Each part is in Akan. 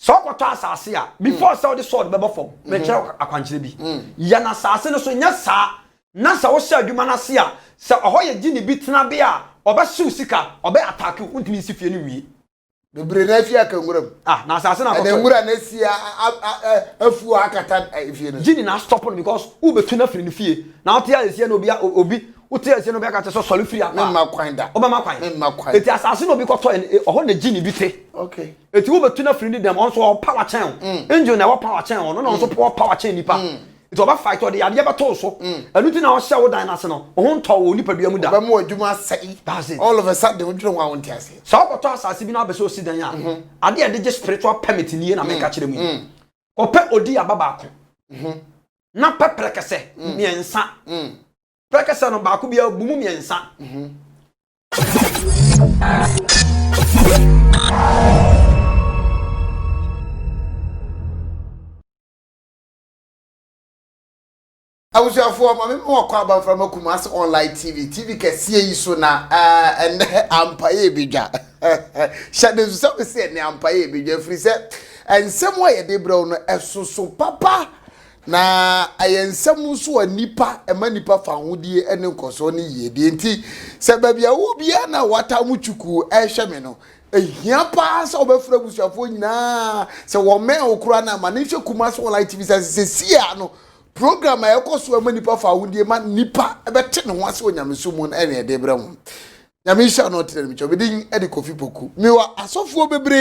so kwato asase a before say the sword bebo fom me kire akwankyere bi ya na asase no so nya sa na sa wo hye adwuma na se a se oho ye gini bi tena be a oba hye sika oba attack untimi si fie ni wie bebre na fie akanguram na asase na kwato ngura na si afu akata fie no gini na stop no because u betu na firi ni fie na ote ya sie no obi uti ase no be aka so solu free apa ma kwan da oba ma kwan eti asase no bi kwato oho na gini bi te okay eti wo betu na free ni dem onso power chain engine na power chain no no onso power chain nipa eti oba fight or the ade be to so anu ti na o hye wo dan na se no oho nto wo nipa bia mu da oba mu adwuma sai all of a sudden we don't want to ase so kwato asase bi na be so si dan ya ade ade je spiritual permit ni na me ka kire mu ko pe odi ababa ko na pepere kese miensa Prekasa no baako bia bumu miensa. Awusuafo ma me kwa aba from Kumasi online TV kese yi so na ene ampaye ebidwa. Shade so se ne ampaye ebidwa firi se ensem wa ye de bro no esoso papa na ayensam so anipa ema nipa fa hodie ene nkoso ne yedie nti se babia wo bia na wata muchuku ehwe me no ehia pa so obefra busuafo nyina se wo me okura na ma ne hwe Kumasi online TV se sia no program ayekoso ema nipa fa hodie ma nipa ebete ne ho ase onyameso mu ene ede bra mu nyamisha no tire mi chobedin edi Kofi Poku miwa asofo bebre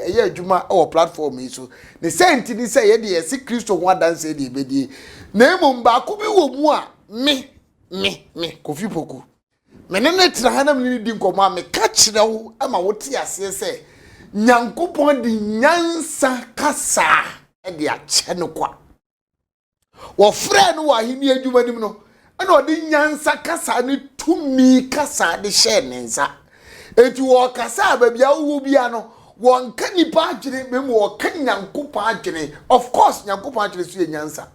eye adwuma o platform yi so ne senti ni say ye de yesi Kristo ho adanse edi ebedi na emom ba ko bi wo mu a me Kofi Poku me ne tira hanam ni di nkomo a me ka kire wo ama wo ti ase se nyankopon di nyansa kasa edi a che ne kwa wo frɛ no wa hini adwuma nim no ana odi nyansa kasa ni tumi kasa de hye nensa enti wo kasa babia wo bia no won ka nipa agene memo wo ka nyankopa agene of course nyankopa agene so ye nyansa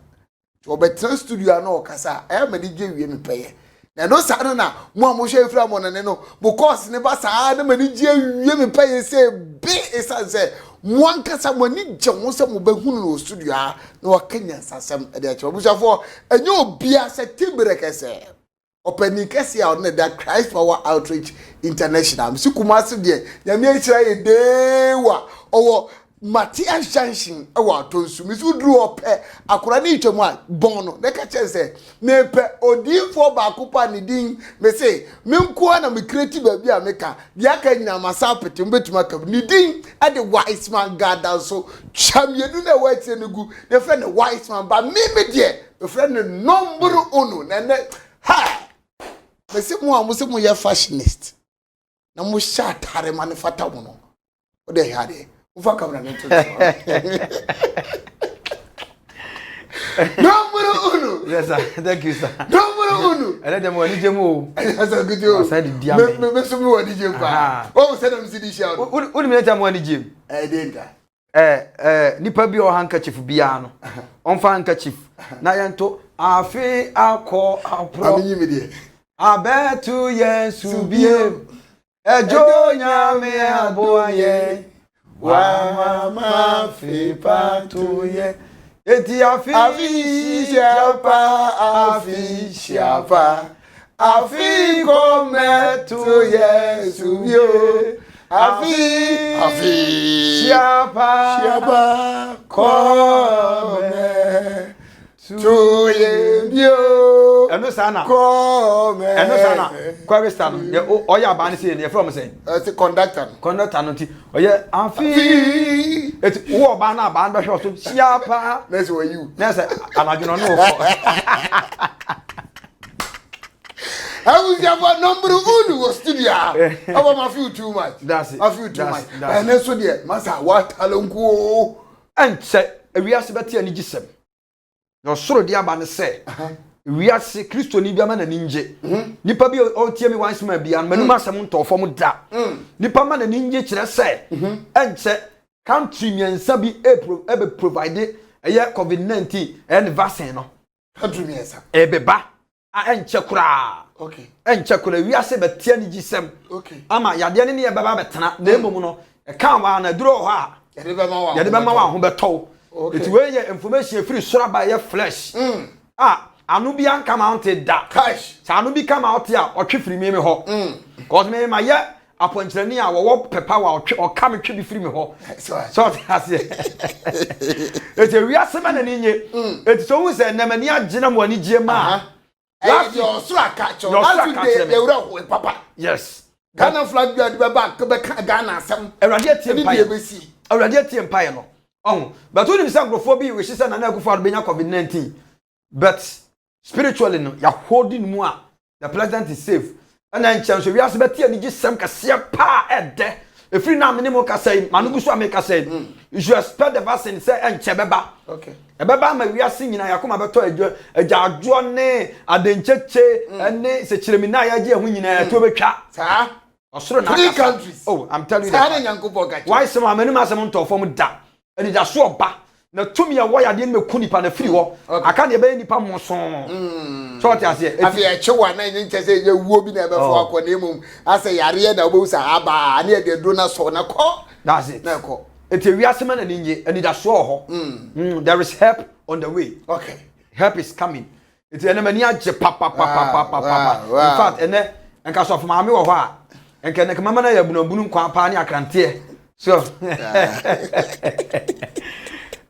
wo betra studio na wo kasa e ma di gye wie me peye na no sa no na mo hwe efra mo ne no because ne ba sa na ma di gye wie me peye se be esanse mo kasa mo ni gye wo se mo behunu no studio na wo ka nyansa sam e de acho busafo enye obia se tibere kese opening kese a on that Christ Power Outreach International msi Kumasi de nyame akira ye dewa owo Matthias Junction ewa tonsu msi duru ope akora ni itwemu a bono ne ka chese me pe odifo ba akupa ni din me say me nko na me creative baabi a meka dia ka nyina masa pete mbetuma ka ni din ade wise man God so chamienu na watie ne gu de friend wise man ba me de the friend number ono na ne ha me say mo ye fashionist na mo sha tare manufacture mo no o de hade ufa kamera neto number uno yes sir thank you sir number uno ele dem wani jemu yes sir good you me so me wani jemu pa o se dem si di sha o ni me tam wani jemu denta nipa bi o handkerchief bia no on fa handkerchief na yento afi akọ apro aminyi me de abetu yesu bie ejo nyame aboye wa ma fi patuye eti afi come to yesu bie afi siapa come to you eno sana come eno sana kwa sana ye oya ba ni se ne from say the conductor no ti oye afi eti wo ba na ba ndo hwe so siapa that's where you that's anajuno no for I was your number one was studio. I feel too much. That's it. I feel too much. And then so there, Master, what alongo? And say, we are sebeti ani gisem. No soro dia ba ne say. We are say Kristo ni bia ma na ninje. Nipa bi o tie mi once ma bia no manuma asem nto fom da. Nipa ma na ninje kire say. And say country miensa bi e provide COVID-19 and vaccine no. Country miensa. E beba. A enche kura. Okay. Enche kura wi ase betia ni gisem. Okay. Ama yade ne ne beba betena na emom no e kan wa na duro ho a Yade be ma wa. Yade be ma wa ho beto. It wey ye information free sora by your flesh. Anu bi an come out da. Cash. Sa anu bi come out ya o twe free me ho. Cause me ma ye aponchirani a wo pepa wa o ka me twe bi free me ho. So that's it. It we asema na ni nye. It so hu say na mani agina mo ani gie ma. Last your sura catch. Papa. Yes. Ghana flag be back be Ghana asem. Awurade atie mpaye. Awurade atie mpaye no. But when you say grofo bi we say na na akufo benya COVID-19. But spiritually no, you're holding more. The president is safe. And then chance we ask better and just some kasia pa ede. If you now minimum ka say, manu so make say, you should expect the vaccine say and chebeba. Okay. Ebeba ma we asin nyina yakoma beto adwo ne adencheche ene se chiremina ya je hu nyina to betwa. Sa. Osoro na 3 countries. Oh, I'm telling you. Sa na nyankopon ka. Why some amenu ma some to form da. And da so oba. Na tumi ya waya de me ku nipa na free ho aka de be nipa mo so so what you say afi e chewa na nyi nche say ye wuo bi na be fo akọ na emum ase yare na obo sa aba na de do na so na ko that's it na ko eti wi asema na ninye and da so ho there is help on the way. Okay, help is coming. Eti ene mani age pa in fact ene enka so fo maame wo ho a enka ne kama na ya bunabunu kwa pa ni akrante so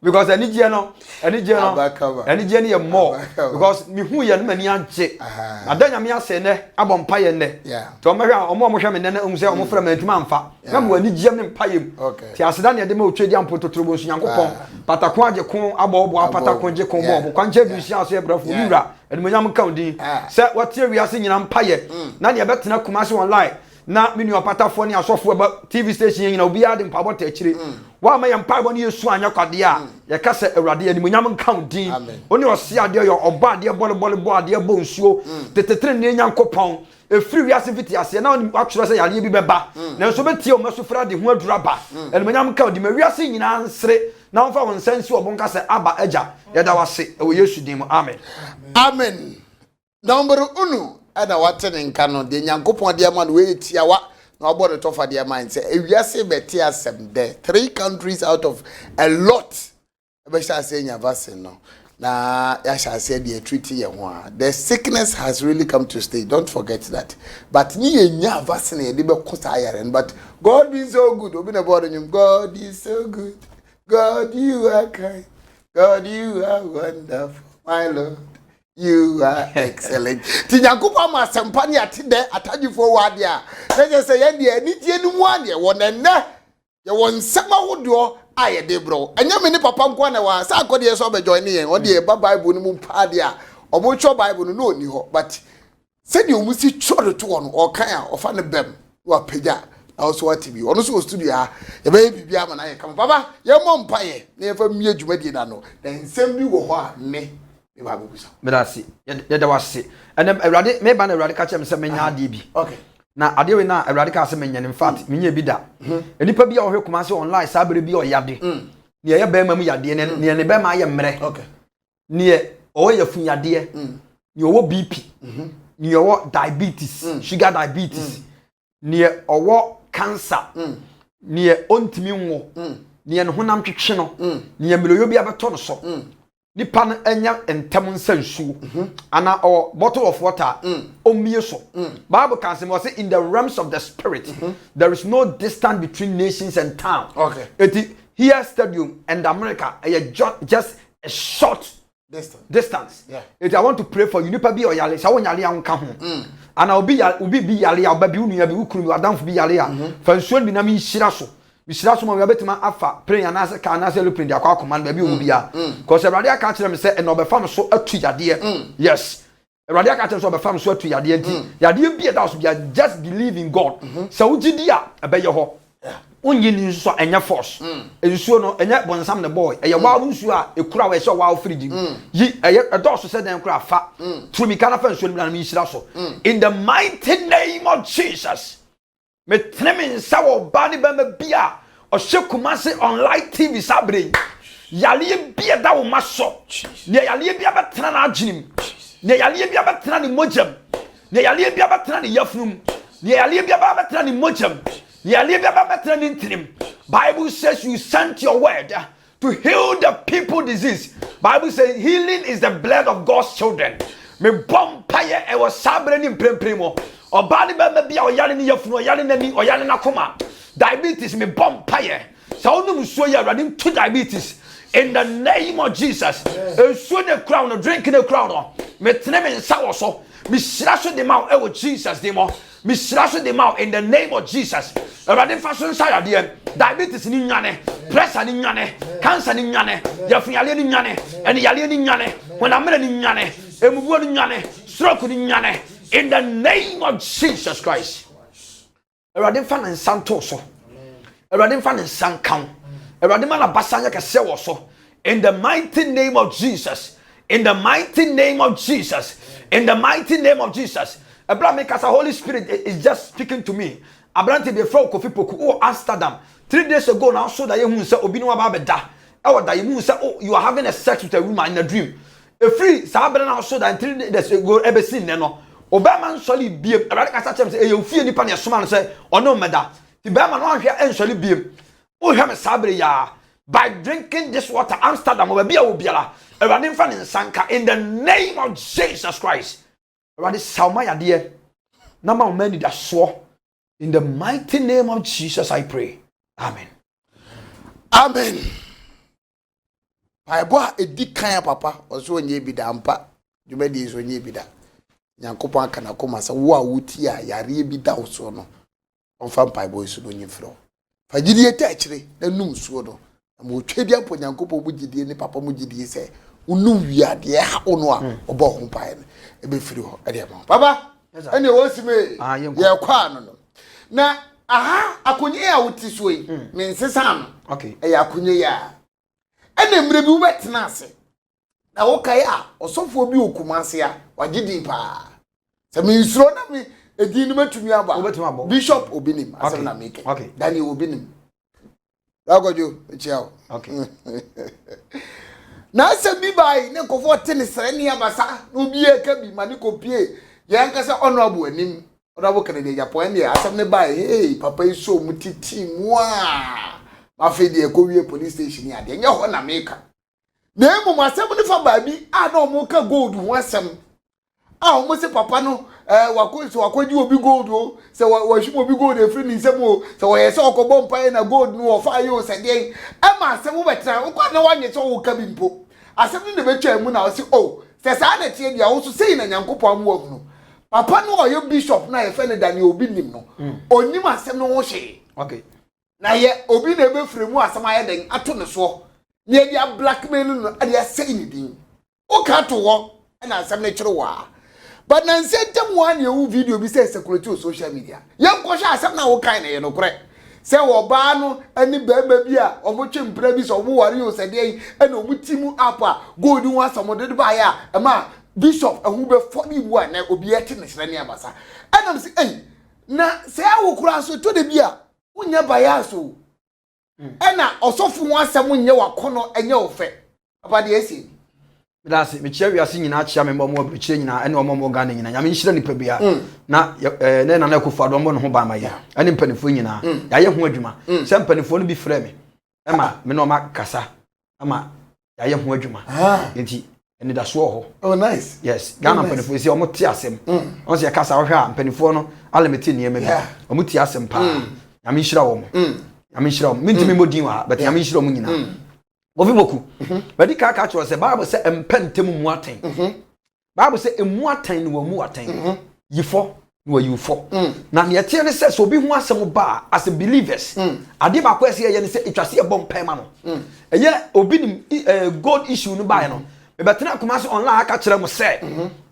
because any no ye more because me hu ye no mani age adanya me ase ne abompa ye ne to me hwa omo hwe me ne na umse omo fra mantuma amfa na mo ani gye me mpayem ti aseda ne de ma otwedi ampo totoro nsu yankopon patako age kon abobo patako age kon bo kwanche bi sia so e brafo niwra enumanyam kan din se watie wi ase nyina mpaye na ne betena kumase online na minu apatafo ni asofo ba TV station nyina obi ade mpabo ta akire wa ma ye mpabo ni Yesu anya kwade a ye ka se awurade ani munyam kan din oni ose ade yo oba ade bole ade bo nsuo tetetre ne nyankopon efiri wi ase fiti ase na oni atworo se yale bi beba na so betie o masofra de hu adura ba ani munyam kan di ma wi ase nyina nsre na won fa won sansi obon ka se aba agya ye da wase e wo Yesu din mu amen number 1 ana watene nka no de nyankopon de ma no we tiawa na obo de tofa de ma nse ewiase beti asem there 3 countries out of a lot be sha say nya vaccine no na ya sha say de treat ye ho the sickness has really come to stay, don't forget that, but ni nya vaccine ye de be kosa ayaren but God is so good obi na bodo nyum God is so good, God you are kind, God you are wonderful my Lord, you are excellent. Tinyakupa ma sempani atide atagifo wade a. Na say ye de anidie ni mu ade wonenne. Ye won sema hodo aye de bro. Anya me ni papa nko na wa sa akode so be join yen. O de ba Bible ni mu mpa de a. Obo cho Bible no oni ho but said you must choro to one or kan a ofa ne bem wa pagya. Also what TV. Ono so studio a ye be bibia ma na ye kam. Baba ye mo mpa ye. Na ye fa mie dwumadi na no. Den nsem bi wo ho a me Medasi, yada wasi. And then me ban Radika chem se menya ade bi. Okay. Na ade we na Radika se menya in fact menya bi da. Enipa bi a ohwe kumase online sa bere bi o yade. Ne ye ba mamu yade ne ba ma ye mre. Okay. Ne o ye fun yade. Ne owo BP. Ne owo diabetes, sugar diabetes. Ne owo cancer. Ne ontimi nwo. Ne ne honam twetwe no. Ne mmeloyo bi abeto no so. Nipa na enya entem nsansu ana or bottle of water omie so Bible can say in the realms of the spirit there is no distance between nations and town. Okay. It here stadium and America just a short distance. Yeah. It I want to pray for you nipa bi oyale sa wonyale ya nka ho ana obi bi yale ya oba bi unu ya bi ukuru bi adamfo bi yale ya fa nsuo bi na mi hira so misira so ma we betima afa prayer na se ka na se looping dia kwa command ba bi obia because everybody aka kire me say e no be fam so atu yade yes everybody aka kire so be fam so atu yade enti yade bi e da so bia just believe in God so ugidi a e be ye ho onye ni so enya force ensuo no enya bonsam ne boy e ye wa nsuo a e kura we so wa friji yi e do so se den kura fa through me kana fa nsuo na mi hira so in the mighty name of Jesus. Me tremin sawo bani be me bia o hye kumase online TV sabre yale bia da wo maso ne yale bia betena na aginim ne yale bia betena ni mojam ne yale bia betena ni yafnum ne yale bia betena ni mojam ne yale bia betena ni ntinim Bible says you sent your word to heal the people disease. Bible says healing is the blood of God's children. Me bompaye e was sabre ni mprempremo. Obani be bia oyare ni yafunu oyare nani oyare na koma. Diabetes me bompaye. Sa onum so ya radin to diabetes in the name of Jesus. E so the crown drink the crown. Me tene me nsa wo so. Me sraso de ma e wo Jesus de mo. Me sraso de ma in the name of Jesus. Radin fashion sa ya diabetes ni nyane, pressure ni nyane, cancer ni nyane, yafiale ni nyane, and yale ni nyane, when I'm ni nyane, emubu ni nyane, stroke ni nyane, in the name of Jesus Christ. Radin fan and santoso. Radin fan and sankan. Radin man abasanya ka se woso. In the mighty name of Jesus. In the mighty name of Jesus. In the mighty name of Jesus. Abraham because the Holy Spirit is just speaking to me. Abrante be from Kofi Poku oh Amsterdam 3 days ago now so that you say obi no aba beda e wo da you say oh you are having a sex with a woman in a dream a free sabere now so that 3 days ago ebe sin ne no obama nsoli biem abade kasa chem say e you fie nipa ne soma no say ono meda ti be ma no ahwe ensoli biem o hwe me sabere ya by drinking this water Amsterdam oba bia obiara abade mfa ne nsanka in the name of Jesus Christ abade sauma ya de na ma o mani da so. In the mighty name of Jesus, I pray. Amen. Amen. Bible edi kan papa oso onye bi da mpa. Jumedi so onye bi da. Nyankopon aka na koma sa wo a wuti a yare bi da oso no. Onfa Bible so no nyefro. Fagidie ta akire na num so no. Mo twedi apo Nyankopon bu gidie ni papa mu gidie se unum wiade ha ono a obo ho pae no. Ebe firi ho ade ma. Papa, ene wo sime ye kwa no. Na aha akunye ya wuti so yi me nsesa no okay e ya akunye ya ene mre bi wubetena ase na wo kai a osofo bi okumase a wagidi pa se me nsuro na me edin matumi aba Bishop Obinim asem na meke Daniel Obinim agojo echiao okay na se bi bai ne kofo tene sere ne abasa no bi e ka bi mani kopie yankasa honorable anim Rabo Kennedy Japan ya asem ne bai hey papa iso mutiti mwa afedi e ko wie police station ya de nya ho na meka na emu asem ne fa ba bi a na omo ka gold ho asem a omo se papa no wakoji obi gold o se wa hwimo obi gold e free ni nsem o se wo yese okobo mpa na gold no wo fa yo se de e ma asem wo betra wo kwa na wanye so wo ka bi mpo asem ne betwa mu na wo se oh se sa na tie bia wo so sei na Nyankopon mu ahunu Papa no oyo bishop na ye fe ne Daniel Obinim no. Onim asem no wo hye. Okay. Na ye obi na be fremu asem aye den ato ne so. Ne dia blackmail no ade asai ni din. O ka to wo na asem ne kire wa. But na nsentem wa na ye video bi say security on social media. Ye nko hye asem na wo kan na ye no kore. Se wo ba no ani beba bi a omo twempra bi so omo ware o sede yi na omo timu apa gold hu asem de ba ya e ma Bishop who be funny one na obi ete ne sere ne abasa anam se na se awokura so to de bia unya bayaso na osofu ho asem nye wakono enye ofe papa de esi That's me chia wiase nyina chia me mo abriche nyina ene omo mo Ghana nyina nyame nhira nipa bia na ne na kufa do mo no ho ba ma ya ene mpanifo nyina ya ye ho adwuma se mpanifo no bi frɛ me ema me no ma kasa ama ya ye ho adwuma enti ene da so ho oh nice yes Ghana mpanifo si omo ti asem on se kasa wo hwa mpanifo no alemeti ne yema bi omo ti asem pa nyame nhira wo mo nyame nhira wo mintimi modin wa but nyame nhira wo nyina Ovi boku. Badi ka cho say Bible say empentem mu aten. Bible say emu aten no mu aten. Yifo no yufo. Na ne tie ne say so obi hu asem ba as believers. Ade ba kwese ye ne say etwase e bom pema no. Eye obi ni gold issue no ba ye no. Me betena kuma so online aka kire mo say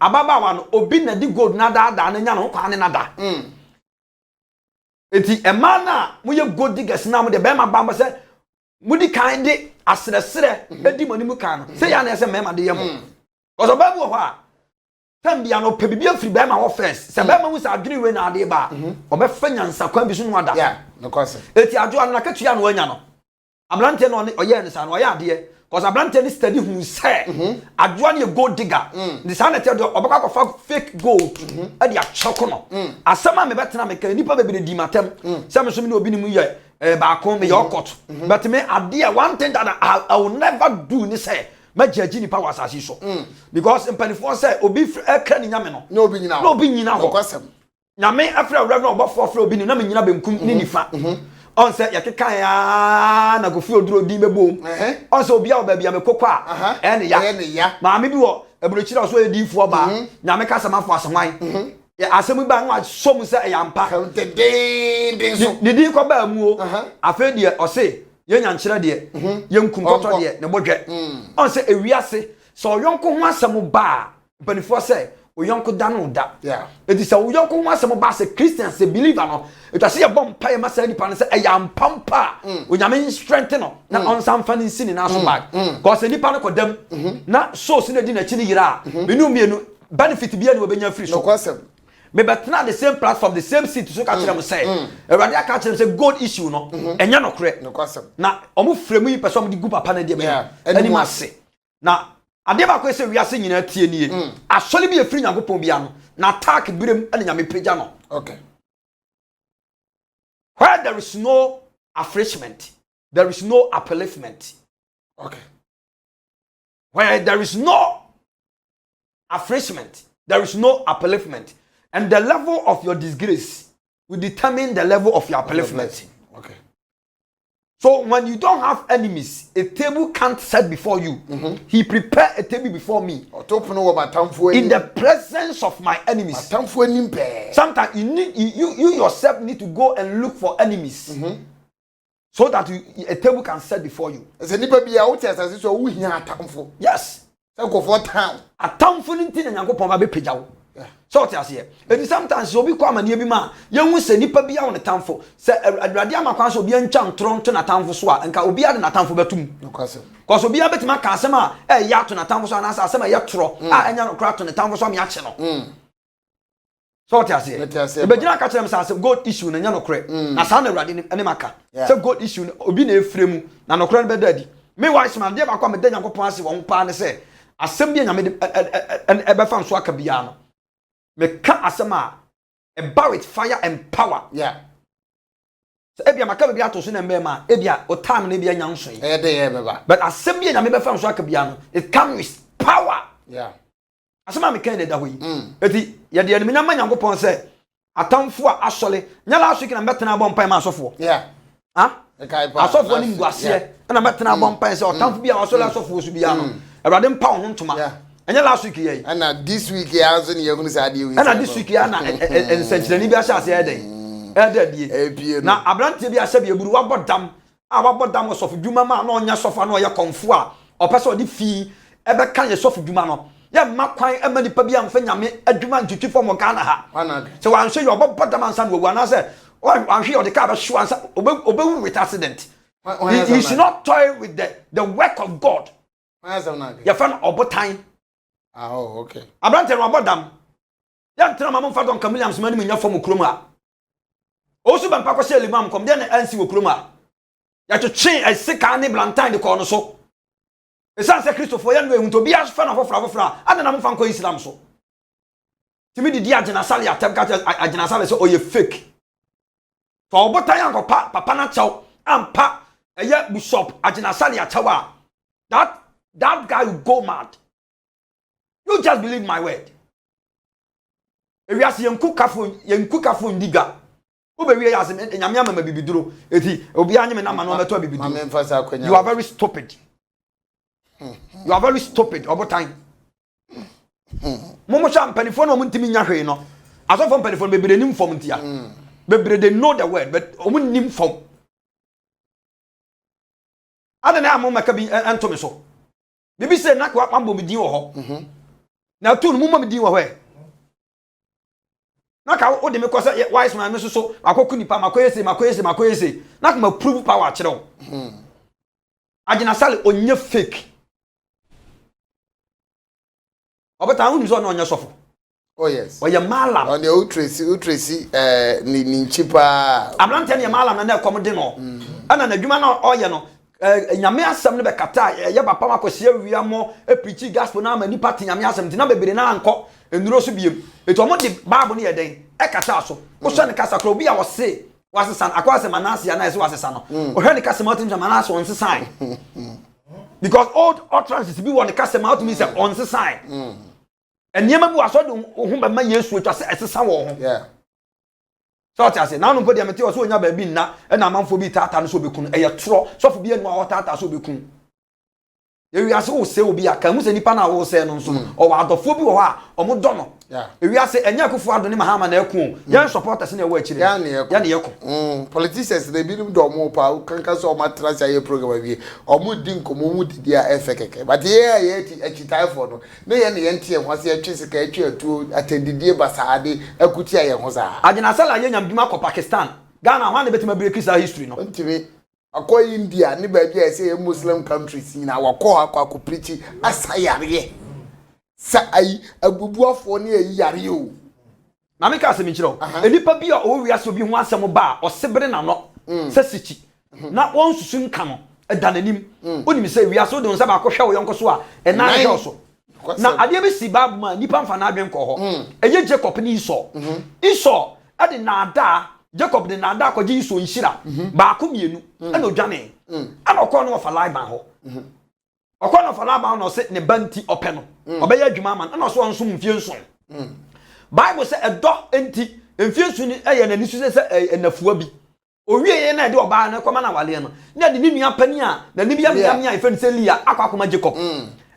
ababa wa no obi na di gold na da na nya no kwa ne na da. Eti e man na mo ye gold diggers na mo de be ma ba mo say mudi kan de asresre edi manimu kan no say ya na say mema de yem cause obabu ho a tambia no pe bibia free be ma wo first say be ma mu sa adwene we na ade ba obefa nyansa kwan bi so no ada yeah no cause eti adwo an na katua no anya no ablante no oye ne sa no oye ade cause ablante ni study hu say adwo na gold digger the sa na tell obaka ko fa fake gold ade a choko no asema me betena me kan nipa be be di matem say me so me obi ni mu ye baako me yokot but me ade one thing that I will never do ni say magyaji ni power asase so because mpanifo say obi ekra ni nyame no no obi nyina ho kwasem nyame afra reverend obofo afra obi ni na me nyina benkum ni nifa on say yakeka ya na gofi oduro di mebom on say obi a oba me kokwa ene ya maame bi wo ebrochira so edifo ba nyame kasa mafo aswan ya asemu ba nwa som say yampa ni di ko ba mu o afa die o say ye nyankyere de ye nkum kotto de ne bodwe on say ewiase so oyonko ho asemu ba panifo say oyonko da no da edi say oyonko ho asemu ba say Christian say believer no it say ye bom pa ye masa nipa no say eyampampa onyame strength no na on sam fa ni sini na so bag cause nipa no kodam na so si na di na chi ni yira menu mienu benefit bia ni obenya free so me betna the same platform the same seat so ka kire am say Ewurade aka kire say gold issue no enya no kre na omo fremu yi person di gu papa na dia me ani mase na ade ba ko say wiase nyina tie nie asole bi efiri Nyankopon bia no na attack birem ene nyame pagya no okay where there is no affreshment there is no upliftment okay where there is no affreshment there is no upliftment. And the level of your disgrace will determine the level of your upliftment. Okay. So when you don't have enemies, a table can't set before you. He prepared a table before me. In the presence of my enemies. Sometimes you yourself need to go and look for enemies. So that a table can set before you. Yes. A town for anything and you go so what you say and sometimes obi kwa mania bi ma yehu se nipa bia won tamfo se Awurade amakwan so obi antwa ntronto na tamfo so a nka obi ade na tamfo betum cause obi abetima ka asem a ya to na tamfo so na asem a yetro a enya no kra to na tamfo so me ache no so what you say e begina ka kire say God issue na nya no kre na sa na Awurade ne maka say God issue obi na efremu na no kre no bedadi me wise man dey bakwa me da Nyankopon ase won pa ne say asem bia nyame e be fa nso aka bia no me ka asema about with fire and power. Yeah. So ebia maka bia to so na mbema ebia o time na bia nyanso yi. Beba. But asembia na me be fa so aka bia no it comes with power. Yeah. Asema me kan da hoyi. Eti ye de enemi nyama Nyankopon se atamfo a asole nyala aso kina metena bɔ mpan ma asofo. Yeah. Ha? Asofo ni nguase na metena bɔ mpan se atamfo bia asole asofo so bia no. Awurade mpa ho ntoma. Yeah. Anya last week ye and this week ye also ni yegunu say ade we and this week ya na ensenchirani bi ahya ase eden edadie na abrante bi ahya bi eburu wabodam a wabodam sofu dwuma ma na onya sofa na oye konfo a opese odi fi ebe kan ye sofu dwuma no ye makwan ema nipa bi amfa nyame adwuma ntutu fo mo Ghana ha so wan hwe yo bodam ansa no wu na say wan hwe yo de ka ba hwe ansa obewu with accident he should not toy with the work of God ya fan obotan. Oh, okay. Abrante no abodam. Ya ntena mamon fa don Camilla Msmani nya fom kroma. Osu ban pa ko se limam kom de na ansi wo kroma. Ya twetwe asika ne blantan de ko no so. Esan se Christopher ya no ehunto bia fa na fofra ana na mfa nko Islam so. Timi di agena sale atem ka agena sale so oye fake. To obotan ya ko papa na chaw ampa eye bishop agena sale achawa. That guy will go mad. You just believe my word. If you ask yenku kafo ndiga. Ube we ask nyame ama bibiduro. Eti obi anye me na ma no meto bibiduro. You are very stupid. You are very stupid all the time. Momo sha mpanifo no muntimi nya hwe no. Asofo mpanifo bebre nim fom ntia. Bebre they know the word but omun nim fom. Adana amu maka bi antome so. Bibi se na kwa mambo midin wo ho. Na tu no mumma midin wo hwe. Na ka wo de me kosa wise man me so akoku nipa makoyese na ka ma prove power kire wo. Agina sale onye fake. Obata hu ni so na onye sofo. Oh yes. Oye malam. On the utresi ni nchipa. Ablante ne malam na ekom de no. Ana na dwuma na oye no. Nyame asem ne be kata ye bapa makosia wiamo preach gospel na ma nipa nyame asem ti na bebere na anko enuro so biem eto mo de bible ne ye den e kata so wo so ne kasa kro obi a wo se wasesa akwa se manase ya na ese wasesa no ohwe ne kasema otim se manase on sesan because old utterances be won kasema otim se on sesan eniema bi waso de ho ba ma Yesu atwa se esesa wo ho so ta se na no podi amete so onya ba bi nna e na amanfo bi tata no so bekun e ye tro so fo bi enu a tata so bekun ewi ase wo se obi aka mu se nipa na wo se no nso o wa adofo bi wo ha o mo do no ewi ase enya akufo ado ne mahama na eku yan supporters na wo akire ya ne yeko politicians na bi do mo pa kanka so o matrasi aye program bi o mo di nkomo mu di dia efe keke but ye achitai for no ne ye ne ye ntie ho ase atwe sika atwe atu atendidie basaade akuti aye ho za agina sala ye nyam dwuma ko Pakistan Ghana ho na betima break sa history no ntimi akọ India ni ba bia say Muslim countries na wakọ akọ preach asayare sa ai abubuafo ne yare o na me ka se mi kiro enipa bia o wi ase obi ho asem ba o sebere na no se sichi na won susu nka no edananim onimi se wi ase o de nsa ba akọhwe wo yonko so a na hwe so na ade be si babu ma nipa mfa na adwen ko ho eye Jacob ni Esau ade na ada Jacob de nada akọje Esau nhira ba ko mienu na odwane ana okọ no fa Laban ho okọ no fa Laban no se ne banti ope no obeya adwuma man na so onso mfie nson Bible se edo enti mfie nson ni eye na nisu se enafua bi owie ye na de oba na kwama na wale no na de ni nua pani a na ni bia ya ife se Lia akwa akoma Jacob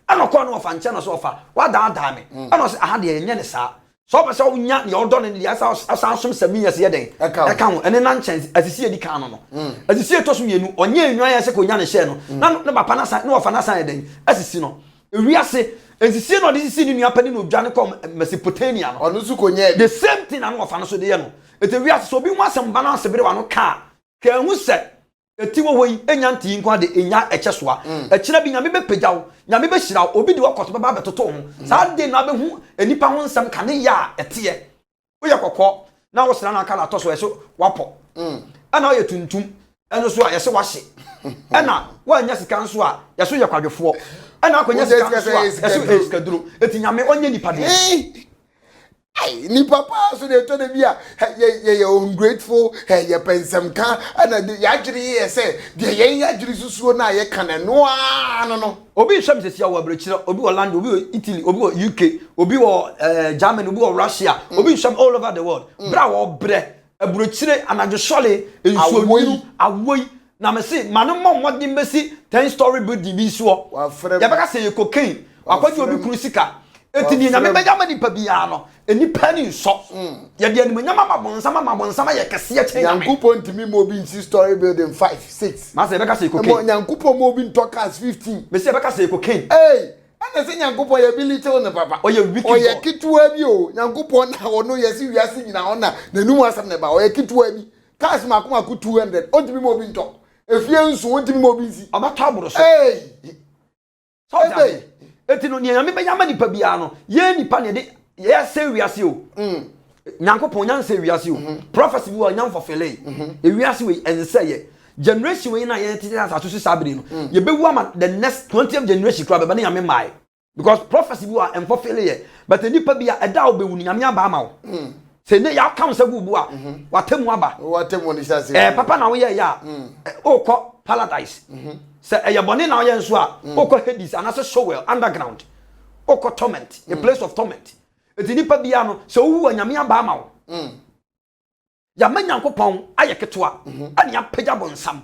ana okọ no fa nche no so fa wada me ana se aha de enye ne sa so ba se onya ne odo ne ya asansom samiya se ye den eka ho ene na nchen asisi edi kan no asisi etoso mienu onye enwa ya se ko nya ne hye no na papa na san na ofa na san ye den asisi no ewiase asisi no de sisi ni nua pani no dwane kom Mesopotamia no onu su ko nya the same thing na ofa no so de ye no ewiase so bi mu asem ba na asebere wa no ka hu se etiwo hoyi enya nti nko ade enya echesoa echira bi nyame be pejaw nyame be hira obi de wakoto ba betoto ho saa de na be hu enipa ho nsam kane ya ete wo yakokọ na wo sira na aka na toso eso wapo ana ye tuntum eno so a yese wahye ana wa nya sika nso a yeso ye kwadwefo ana akonya sika nso a yeso eskaduro eti nyame onye nipa de ni papa so de to de bia ye ungrateful ye pensamka ana ya jiri ye se de ye ya jiri susuo na ye kana no no obi hwam sesia wo abrechira obi wo land obi wo Italy obi wo UK obi wo Germany obi wo Russia obi hwam all over the world bra wo bre abrechire anajo sole ensuo awoi na me se manu mmodi mbesi 10-story building bi so ya beka se ye cocaine akwaji obi kuru sika etini na me beja mani pa bia no enipa ni so ye de animu nyama mabonsama ye kese ye chen Yankupo ntimi mo bi 6-story building 5 6 ma se beka se cocaine Yankupo mo bi ntokas 15 me se beka se cocaine ana se Yankupo ye bi little ne papa oye wicked oye kitua bi o Yankupo na ono ye si wiase nyina ona na numu asam ne ba oye kitua bi cars makoma ku 200 ontimi mo bi nto efie nso ontimi mo bi si abato aboro so so etino ni nyame be nyama nipa bia no ye nipa ne de ye se wiase o nyankopon nyan se wiase o prophecy bi o nyan for fele e wiase we ense ye generation we na ye tete asaso sabire no ye be wu ama the next 20th generation kra be na nyame mai because prophecy bi o en for fele ye but nipa bia eda o be wu nyame aba ama o se ne ya kam se gu bu a watemu aba watemu ni sase papa na wo ye ya okọ paradise se eyabone na oye nso a okọ Hades anase Sheol underground okọ torment a place of torment etinipa bia no se owu anyame aba ama wo ya manyankopon ayeketoa ani apagya bonsam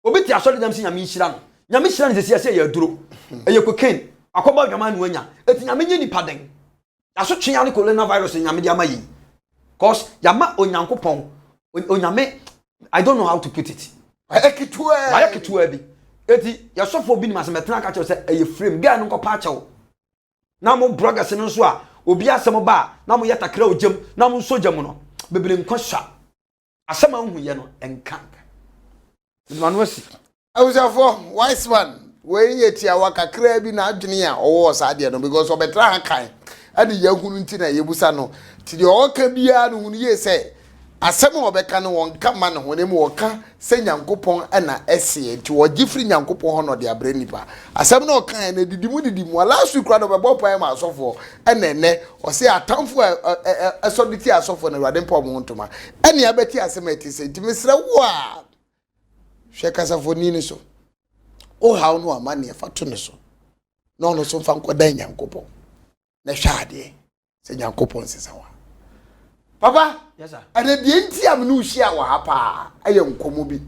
obi ti asori dam si nyame nhira no nyame hira ne sesi ase ya duro cocaine akoba dwama no anya etinyame nye nipa den aso twea ne coronavirus nyame di ama yi cause yama onyankopon onyame I don't know how to put it ayeketua bi eti yasofo bi ni masemetena ka che se eye frame ga no nkopa achewo na mo bloggers no so a obi asem ba na mo yetakra ojem na mo sojam no bebere nkosha asema hu ye no enka manwasi awusafo wise man we yeti awakakra bi na adwene a owo saade no because obetra kan ade yahunu nti na yebusa no ti de oka bia no hunu ye se asɛm obɛka no wonka ma no honem woka sɛ nyankopɔn ana ɛsie nti wogifri nyankopɔn ho no de abrɛ nipa asɛm no oka na didimu last week rado bɛbɔ pae ma asɔfo ɛnɛnɛ ɔsɛ atamfo ɛsɔditi asɔfo na Awurade mpa ɔmo ntoma ɛne abɛti asɛm ɛti sɛ nti mesrɛ wo a hwɛ kasafoni ni so o haw no amane ɛfa to ne so na ɔno so mfa nkɔda nyankopɔn na hwɛ ade sɛ nyankopɔn sesawa papa yes sir ade die nti am no hia wa ha pa aye nkomo bi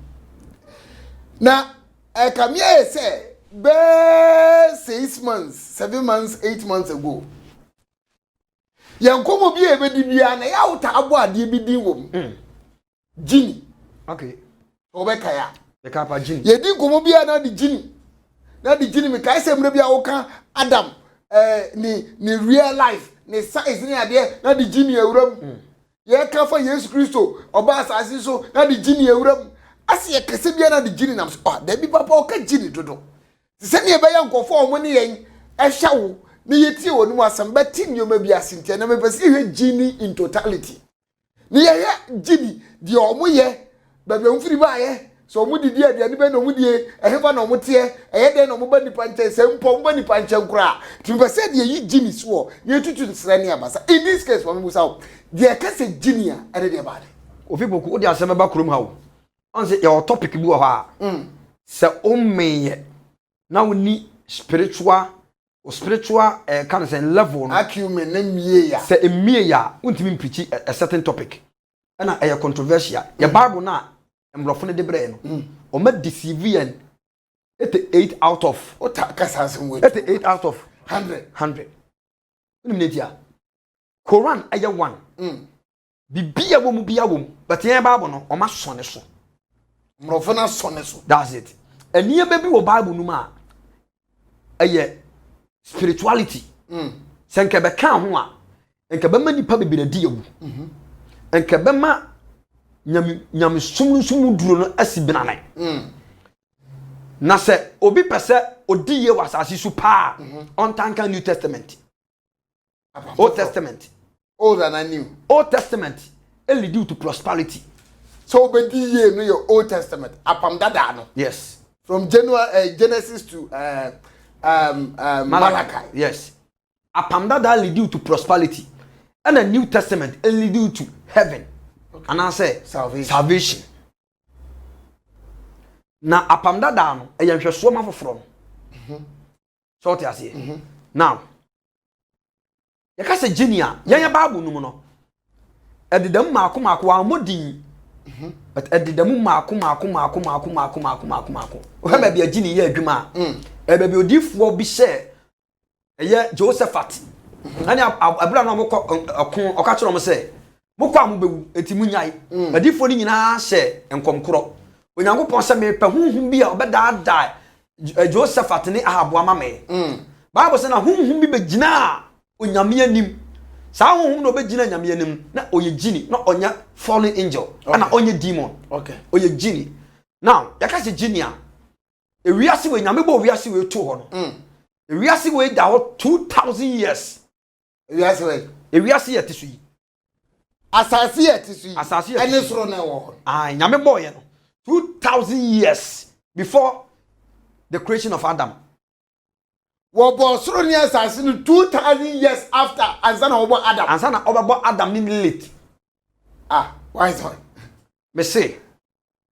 na kamia say be 6 months 7 months 8 months ago ye nkomo bi e bedi bia na ya wuta abo ade bi din wom jini okay obeka ya the kapa jini ye di nkomo bia na di jini me kai se mre bia wo kan Adam ni real life ni size ni ade na di jini ewuram ye ka fa Yesu Kristo oba asase so na di jini ewuram ase ye kese bia na di jini nam so da bi papa o ka jini dodo se ne be ya nkofo o mo ne yen ehwa wo ne yeti wo no asam beti nyoma bi asintia na me pese hwe jini in totality ne ye jini di o mo ye ba be mfiri ba ye so o mo didi aduane be no mo die eheba no mo te eye de no mo ba nipa nche se mpo mo ba nipa nche nkura ti me pese de yi jini so ye tutu sere ne abasa in this case for me musa de ka se jini a ere de ba de ofi boku o de asem ba krom ha wo on se your topic bi wo ha se o meye na woni spiritual kind of level no acumen na mie ya se emie ya untimi preach a certain topic na e controversial your bible na embrofo ne de bre no o ma deceive and 88 out of o ta kasa sem we 88 out of 100 unim Quran aya 1 bibia wo mu bia wo but yen bible no o ma sone so mrofo na sone so that's it eniye be bi wo bible no ma aye spirituality senke be kan ho a enke be ma nipa be na di ewu enke be ma nyam sum duro no asibina nan na se obi pese odiye wasasi su pa on tanka New Testament Old Testament old and new Old Testament it lead to prosperity so obediye no your Old Testament apam dada no yes from Genesis to Malachi yes apam dada lead to prosperity and the New Testament it lead to heaven and I say salvation na apam dada no e yen hweso ma foforo so what you say now yakase genia yen bible no no edidam maako amodin but edidam maako o ha bia gini ye adwuma e bia odifo bi she eye Josephat ani abura no mokọ oka kiro mo se mokọ amobewu enti munyai edifo ni nyina she enkomkoro onyankopon se me pa hunhum bi a obeda Josephat ni Ahab amame bible se na hunhum bi begina onyame anim sa honhum no begina nyame anim na oye gini na onya fallen angel na onya demon okay oye gini now yakase gini a ewiase we nyame bo wiase we to ho no ewiase we da ho 2000 years ewiase ye tisu yi asase ye tisu yi asase ye ene soro na wo nyame bo ye no 2000 years before the creation of Adam Wobo soro ni asase no 2000 years after ansana wobo Adam ansana obabo Adam ni late why is it me say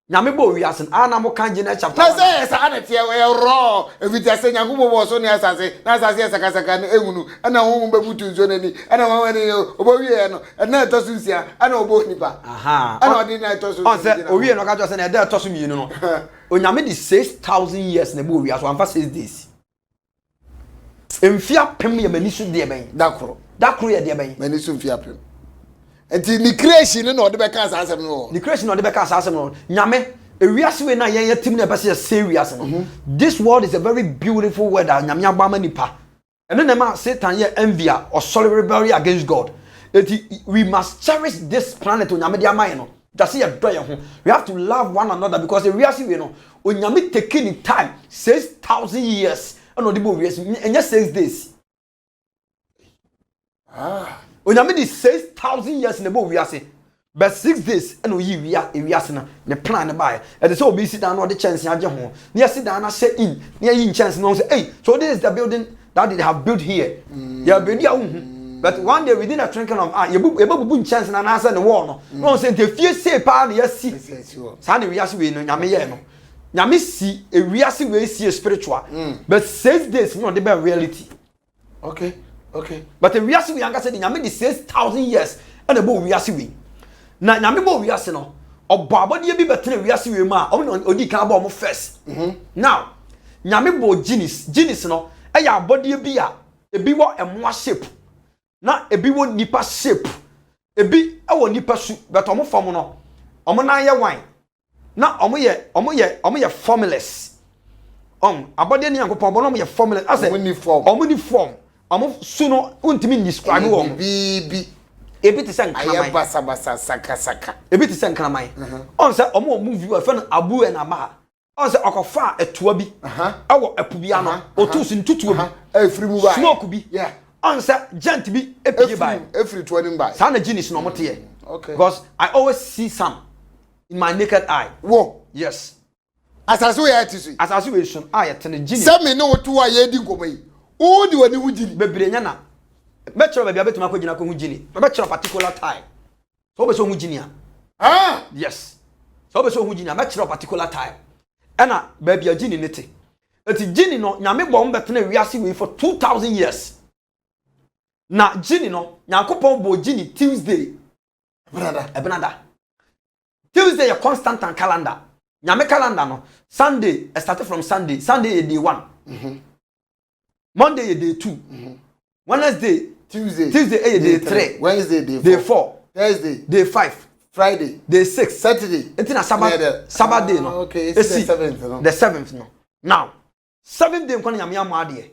nyame bo wiase ana mo kan je na chapter na say sa ana tie we ro evita say nyango bo so ni asase na asase sakasaka na ehunu ana ho be butu nzo nani ana ho wani obo wie no na to so nsia ana obo nipa ana odi na to so on say o wie no ka jo say na e to so mienu no onyame di 6000 years na bo wiase wan fa 6 days emfia pem ye manisu de ben dakro ye de ben manisu mfia pem enti ni creation no de be ka asasem no ni creation no de be ka asasem no nyame ewiase we na yen yatim na be se serious no this world is a very beautiful world nyame agbama nipa eno na ma Satan ye envy or sorry rebel against God we must cherish this planet onyame de amai no that's ye do ye ho we have to love one another because ewiase we no onyame taking time 6000 years and odi bo wiase enye 6 days onyame di 6000 years na bo wiase but 6 days and we are na the plan by and so be sit down or the chance ya je ho na sit down na share in na yin chance no say hey so this is the building that they have built here ya be dia but one day within a twinkling of eye you chance na na say the wall no say the fie say pa na ya si sa na we ase we no nyame ye no nyame si e we ase we si spiritual but 6 days no dey be reality. Okay. But the we ase we anga say nyame the 6,000 years and the bo we ase we na nyame bo we ase no obo abode bi betene we ase we mu a odi kan abo mo first. Now nyame bo genis no e ya abode bi a ebi wo emoa shape na ebi wo nipa shape ebi e wo nipa su but omo fam no omo na ye wine na omo ye formless abode ni yankopon omo no omo ye formless ase omo ni form omo su no untimi describe wo bi ebi te sen kramai basa saka ebi te sen kramai on se omo movie we fe no abu and ama on se okofa etua bi awo apubia no otusu ntutuo bi efiri mu ba smoke bi on se gent bi epie by efiri 20 by sana genius no mote okay because I always see some in my naked eye. Wo yes asase we ya tisu asase we sun eye tene genius se me no wotu a ye di nkomo o di wani wujiri bebre nya na metro ba bia betuma ko gina ko hujini metro particular time so be so hujini a yes so be so hujini metro particular time ena ba bia gini nete eti gini no nyame bom betena wiase we for 2000 years na gini no nyankopon bo gini Tuesday brother Tuesday a constant and calendar nyame calendar no Sunday started from Sunday is day 1 Monday is day 2 Wednesday Tuesday is day 3 Wednesday day 4 Thursday day 5 Friday day 6 Saturday it's Sabbath day no okay it's the 7th no the 7th no now 7th day nkwana nyame am ade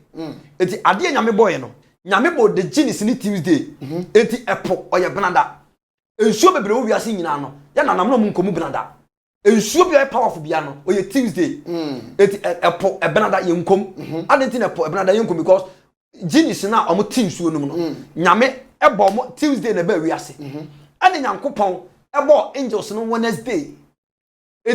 enti ade nyame boy no nyame bo the genis ni Tuesday enti epo oye benada ensuo bebre wo wiase nyina no ya na namno mu nkomu benada ensuo bi powerful bia no oye Tuesday enti epo benada ye nkom ade enti epo benada ye nkom because genis na omo tinsuo num no nyame ebo mo Tuesday na ba wiase ade nyankopon ebo angels no Wednesday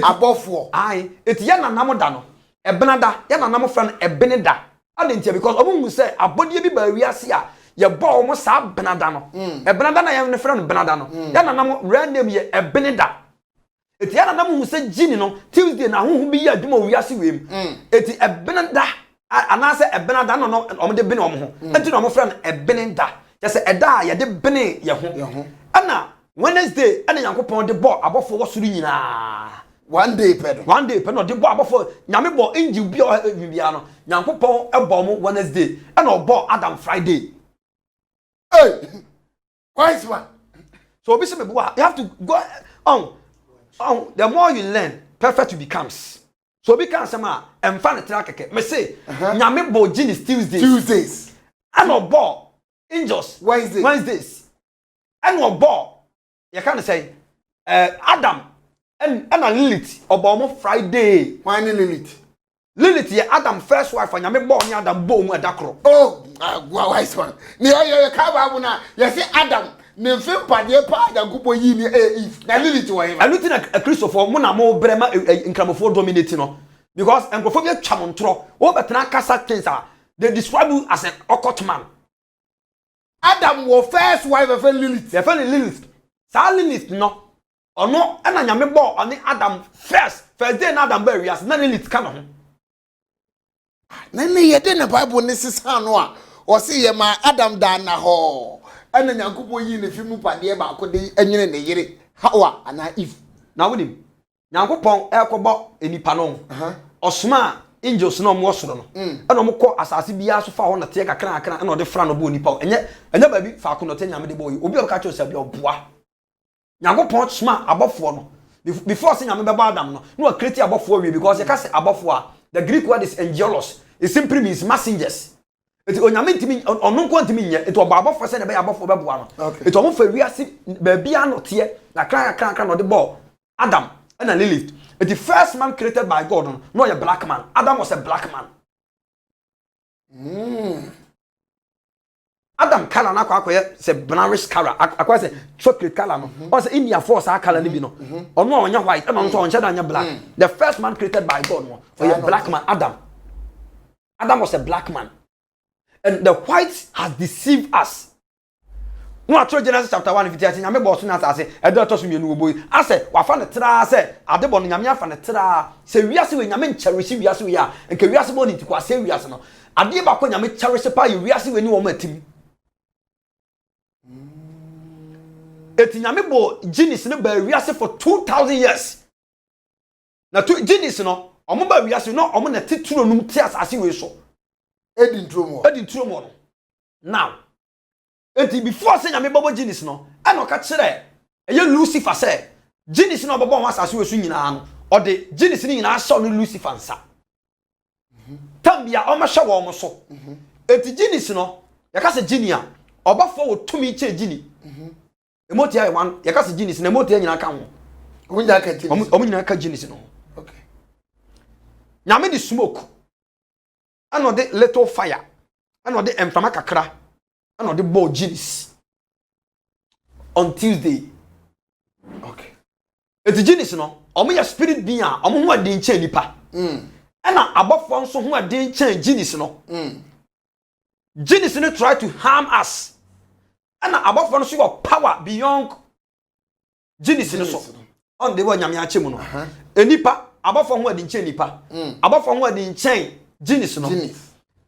abofo ai eti ya na namoda no ebenada ya na namo friend ebeneda adentia because omo mu say abodie bi ba wiase a ye bo omo sa benada no ebenada na ya ne friend benada no ya na namo random ye ebeneda eti ya na namo mu say gini no Tuesday na hohu bi ya adwuma wiase wem eti ebeneda anase ebenada no omo de bene omo ho enti no omo friend ebeneda ya say eda ya de bene ye ho ana Wednesday ana yankopon de bo abofo wo suru nyina one day pedo de bo abofo nyame bo inji bia no nyankopon ebo mo Wednesday ana obo Adam Friday quite one so obi se me bo you have to go on the more you learn perfect you becomes so obi kan sama emfa ne tra keke me say nyame bo genis Tuesdays ana obo angels Wednesdays ana obo you can say Adam and Lilith obo Friday. Why Lilith? Lilith ye Adam first wife and nyame born Adam bo mu adakro. Oh, wise one. Ni yo ka ba na you say Adam ne mfim pade pa Yankopɔ yi ni Eve. Na Lilith wo yin. Anu ti na Christopher mo na mo brema nkramofo dominate no because nkramofo bi twam ntro wo betena kasa things they describe you as an occult man. Adam wo first wife of Lilith. They found Lilith. Sa Lilith no ono na nyame bo oni Adam first day na Adam ba wiase na Lilith ka no ho na ne ye de na Bible ne sisa no a o se ye ma Adam da na ho ana Yankopɔ yi ne fimu pade ba ko de anyene ne yere Hawa ana Eve na wonim Yankopɔn ekobo enipa no osoma angels no mo soro no ana mo kɔ asase bia so fa ho na te kakra ana ode fra no bo onipa enye ba bi fa ko no te nyame de bo yi obi o ka cho se bia oboa Yankopɔn sma abofo no before say nyame beba Adam no create abofo we because you can say abofo the Greek word is angelos it simply means messengers it onyame ntimi ono nko ntimi nye it oba abofo say na be abofo beboa no it omo fa wiase ba bia no te na kran no de bo Adam and Lilith it the first man created by God no a black man Adam was a black man Adam color na akwa say brownish color akwa say chocolate color no or say India force our color ni bi no ono onya white no so oncha anya black the first man created by God no for a black man Adam was a black man and the whites has deceived us no atro Genesis chapter 1 50 nyame bo so na asase edo to so mienu oboy ase wa fa ne tra se adebo no nyame afa ne tra se wiase we nyame ncherisi wiase we a nke wiase bo ni tikwa se wiase no ade ba ko nyame cherisi pa ye wiase we ni wo matim eti nyame bo Genesis ne ba wiase for 2000 years na Genesis no omo ba wiase no omo na tituro num ti asase we so edi nturo mo no now eti before say nyame babo Genesis no ana o ka kire eye Lucifer say Genesis no babo ho asase we so nyina no o de Genesis ni nyina sha no Lucifer nsa tambia o ma hwe wo mo so eti Genesis no yaka se Genia obafo wo tumi che Genie emoti ya one yaka se Genesis na emoti ya nyina ka ho omunya ka Genesis omunya ka Genesis no okay nyame di smoke ana de little fire ana de emfama kakra ana de ball Genesis on Tuesday okay eti Genesis no omo ya spirit being a omo ho ade nche nipa ana abofo nso ho ade nche Genesis no Genesis no try to harm us ana abofo nso your power beyond Genesis no so on the one nyame ache mu no enipa abofo ho ade nche nipa abofo ho ade nche Genesis no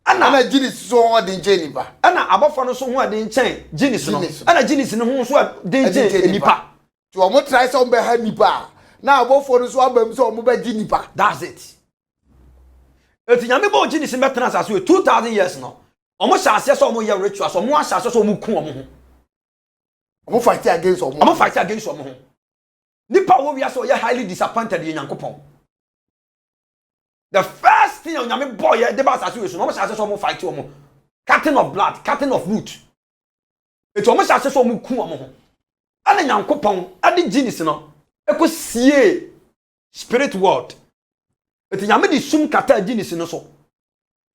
ana Genesis so ho ade nche nipa ana abofo no so ho ade nche Genesis no ana Genesis no ho so ade nche nipa to omo try so be ha nipa na abofo no so abam so omo ba gi nipa that's it eti nyame bo Genesis betena asase 2000 years no omo shase so omo ye rituals omo ashase so omo ku omo ho omo fight against omo ho nipa wo wi so ye highly disappointed ye Nyankopon the first thing nyame boy ye de ba asase we so omo shase so omo fight omo cutting of blood cutting of root eti omo shase so omo ku omo ho ana Nyankopon ade Genesis no ekosie spirit world eti nyame di sum kata Genesis no so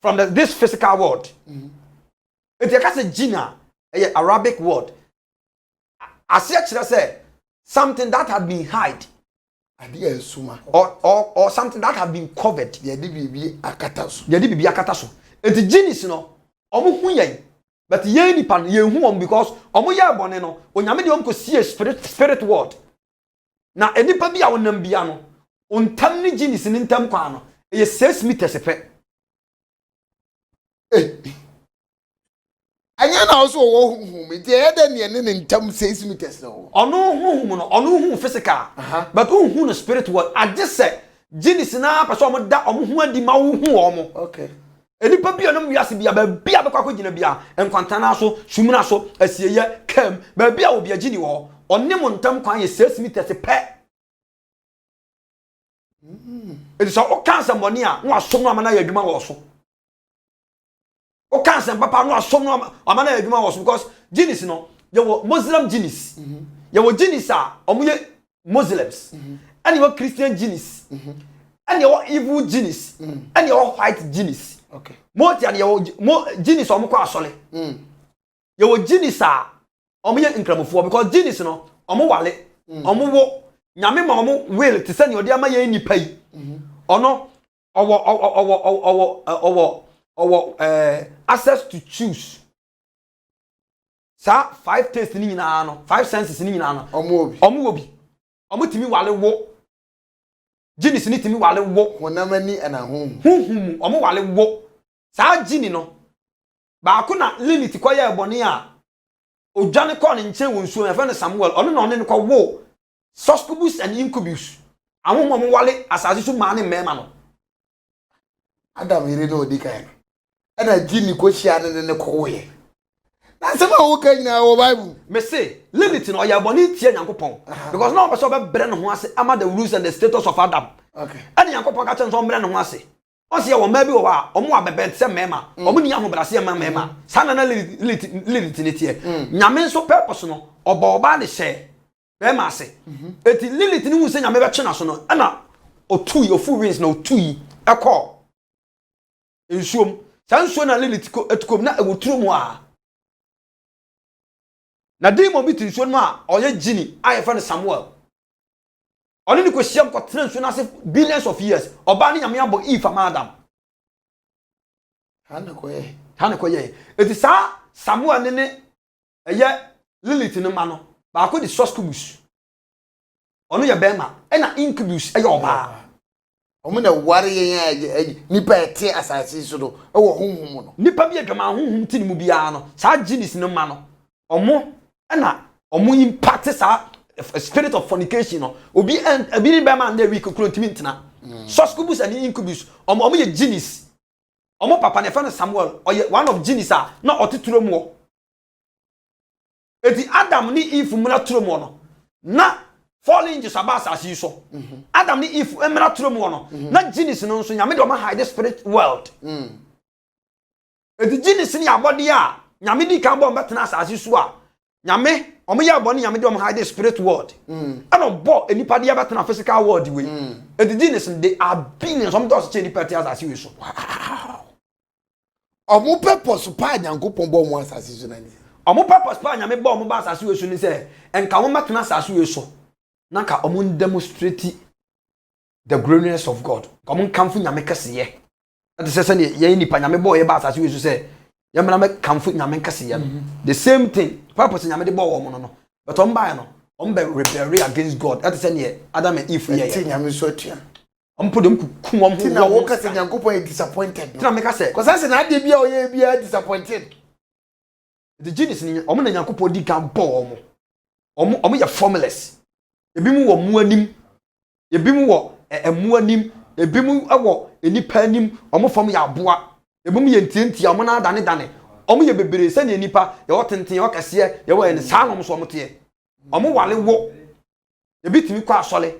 from this physical world eti ka se Gina a Arabic word asia kire say something that had been hide ade suma or something that had been covered ye de bibi akata so eti Genesis no omo hu yen but ye ni pan ye hu om because omo ye abone no onyame de om ko see spirit world na enipa bi a wonam bia no ontam ni Genesis ni ntam kwa no ye 6 meters pe anya na also wo hu nti e de ne ntam 6 meters no ono hu no ono hu physical but hu no spirit world age say Genesis na pa so omo da omo hu adi ma wo hu omo okay enipa bi onam wiase bia ba bia be kwakọ gina bia enkwantana so sumuna so asieye kam ba bia obi agini wo onim ntam kwan ye 6 meters pe it is all cancer money a no asom no amana ya adwuma wo so o cancer papa no asom no amana ya adwuma wo so because Genesis no ye wo Muslim Genesis ye wo Genesis a omo ye Muslims and ye wo Christian Genesis and ye wo evil Genesis and ye wo white Genesis okay mo ti an ye wo Genesis omo kwa asole ye wo Genesis a omo ye nkramofo because Genesis no omo wale omo wo nyame ma omo will te se ne odi ama ye nipa yi ono owo access to choose sa 5 taste ni nyina no 5 senses ni nyina no omo obi omo timi wale wo Genesis ni timi wale wo honamani ana huhum omo wale wo sa Gini no ba ko na Lilith kwa ya ebone a odwane ko ne nche wo nsuo ya fa ne Samuel ono na ono ne kwa wo succubus and incubus ahom mo wale asase so ma ne mema no Adam ire no odi kan ana Gini ko hia ne ko woye na se ma wo kan na wo Bible me say Lilith no ya ebone tie Nyankopon because na person be bre ne ho ase ama the rules and the status of Adam okay ani Nyankopon ka chen so bre ne ho ase onse ye wo ma bi wo a omo abebe se mema omo ni ahobrase ma mema sana na Lilith ne tie nyame so purpose no oba ne she mema ase eti Lilith ni hu se nyame be che na so no na otui ofu wins na otui ekọ ensuom san so na Lilith ko etukom na ewoturo mu a na demon bi tinsuo no a oye genie a fa no Samuel oni ni ko hia ko tena nsuo na se billions of years oba ni nyame abo Eve and Adam hana ko ye eti sa Samuel ne eye Lilith no ma no ba ko di Succubus ono ye bema e na Incubus eye oba omo na ware yen nipa ete asase so do e wo honhom no nipa bi adwama honhom tini mu bia no sa genius no ma no omo e na omo impact sa spirit of fornication no obi ni bema na week kro ntimi ntina Succubus and Incubus omo ye genius omo papa ne fa no Samuel oye one of genius na oteturo mu eti Adam ni Eve muna turo mu no na falling into sabasa as so Adam ni Eve emra turo mu no na genius no nso nyame de o hide spirit world eti genius ni abode a nyame di kan bo mbetena asase so a nyame omo ya abode nyame de o hide spirit world ana bo enipa de betena physical world we eti genius they are billions some does change enipa te asase we so omo purpose pa nyankopon bo mo asase so na ni omo purpose pa nyame bo omo ba asase we so ni say enka wo metena asase we so na ka omo demonstrate the greatness of God omo kamfu nyame kaseye that is say ye nipa nyame bo ye ba asase we so say ye mena me kamfu nyame kaseye the same thing purpose nyame de bo wo mo no but omo ba no omo be rebel against God that is say Adam and Eve ye ye nyame so atua omo podem ku omo tina wo kase nyankopon is disappointed tina me kase cause say na de bia o ye bia disappointed the genius ni omo na nyankopon di kan bo omo ye formless ebi mu wo mu anim ebi mu wo emu anim ebi mu wo enipa anim omo fom ya aboa ebi mu ye ntientia omo na dane omo ye bebere se ne enipa ye wo tenten ye wo kase ye wo ne saa nom so omo te omo wale wo ebi timi kwa asole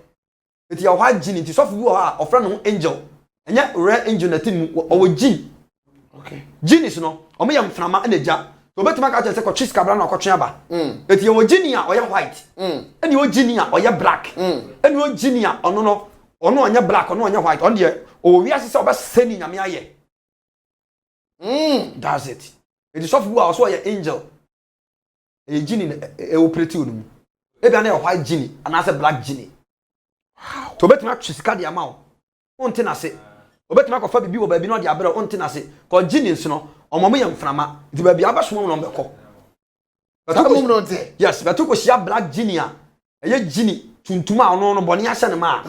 eti ya wa gini nti sofu bi wo ha ofra no angel enya rare angel na tin owo gini okay genius no omo ye mframa na eja so betima ka che se ko twis kabra na ko twen aba eti ye wo gini a oye white eni wo gini a oye black eni wo gini a ono onye black ono onye white on de o wi asese obeseni nyame aye that's it eti sofu bi wo so ye angel e gini e operate onu ebi na white gini and say black gini wow to betima twis ka de ama o onte na se obetima ko fa bibi wo ba bi no de abere onte na se ko gini nso no omomo ye mframa nti ba bia abaso no mbeko yes but ko sia black genie a eye genie tuntuma ono no boni ahye ne ma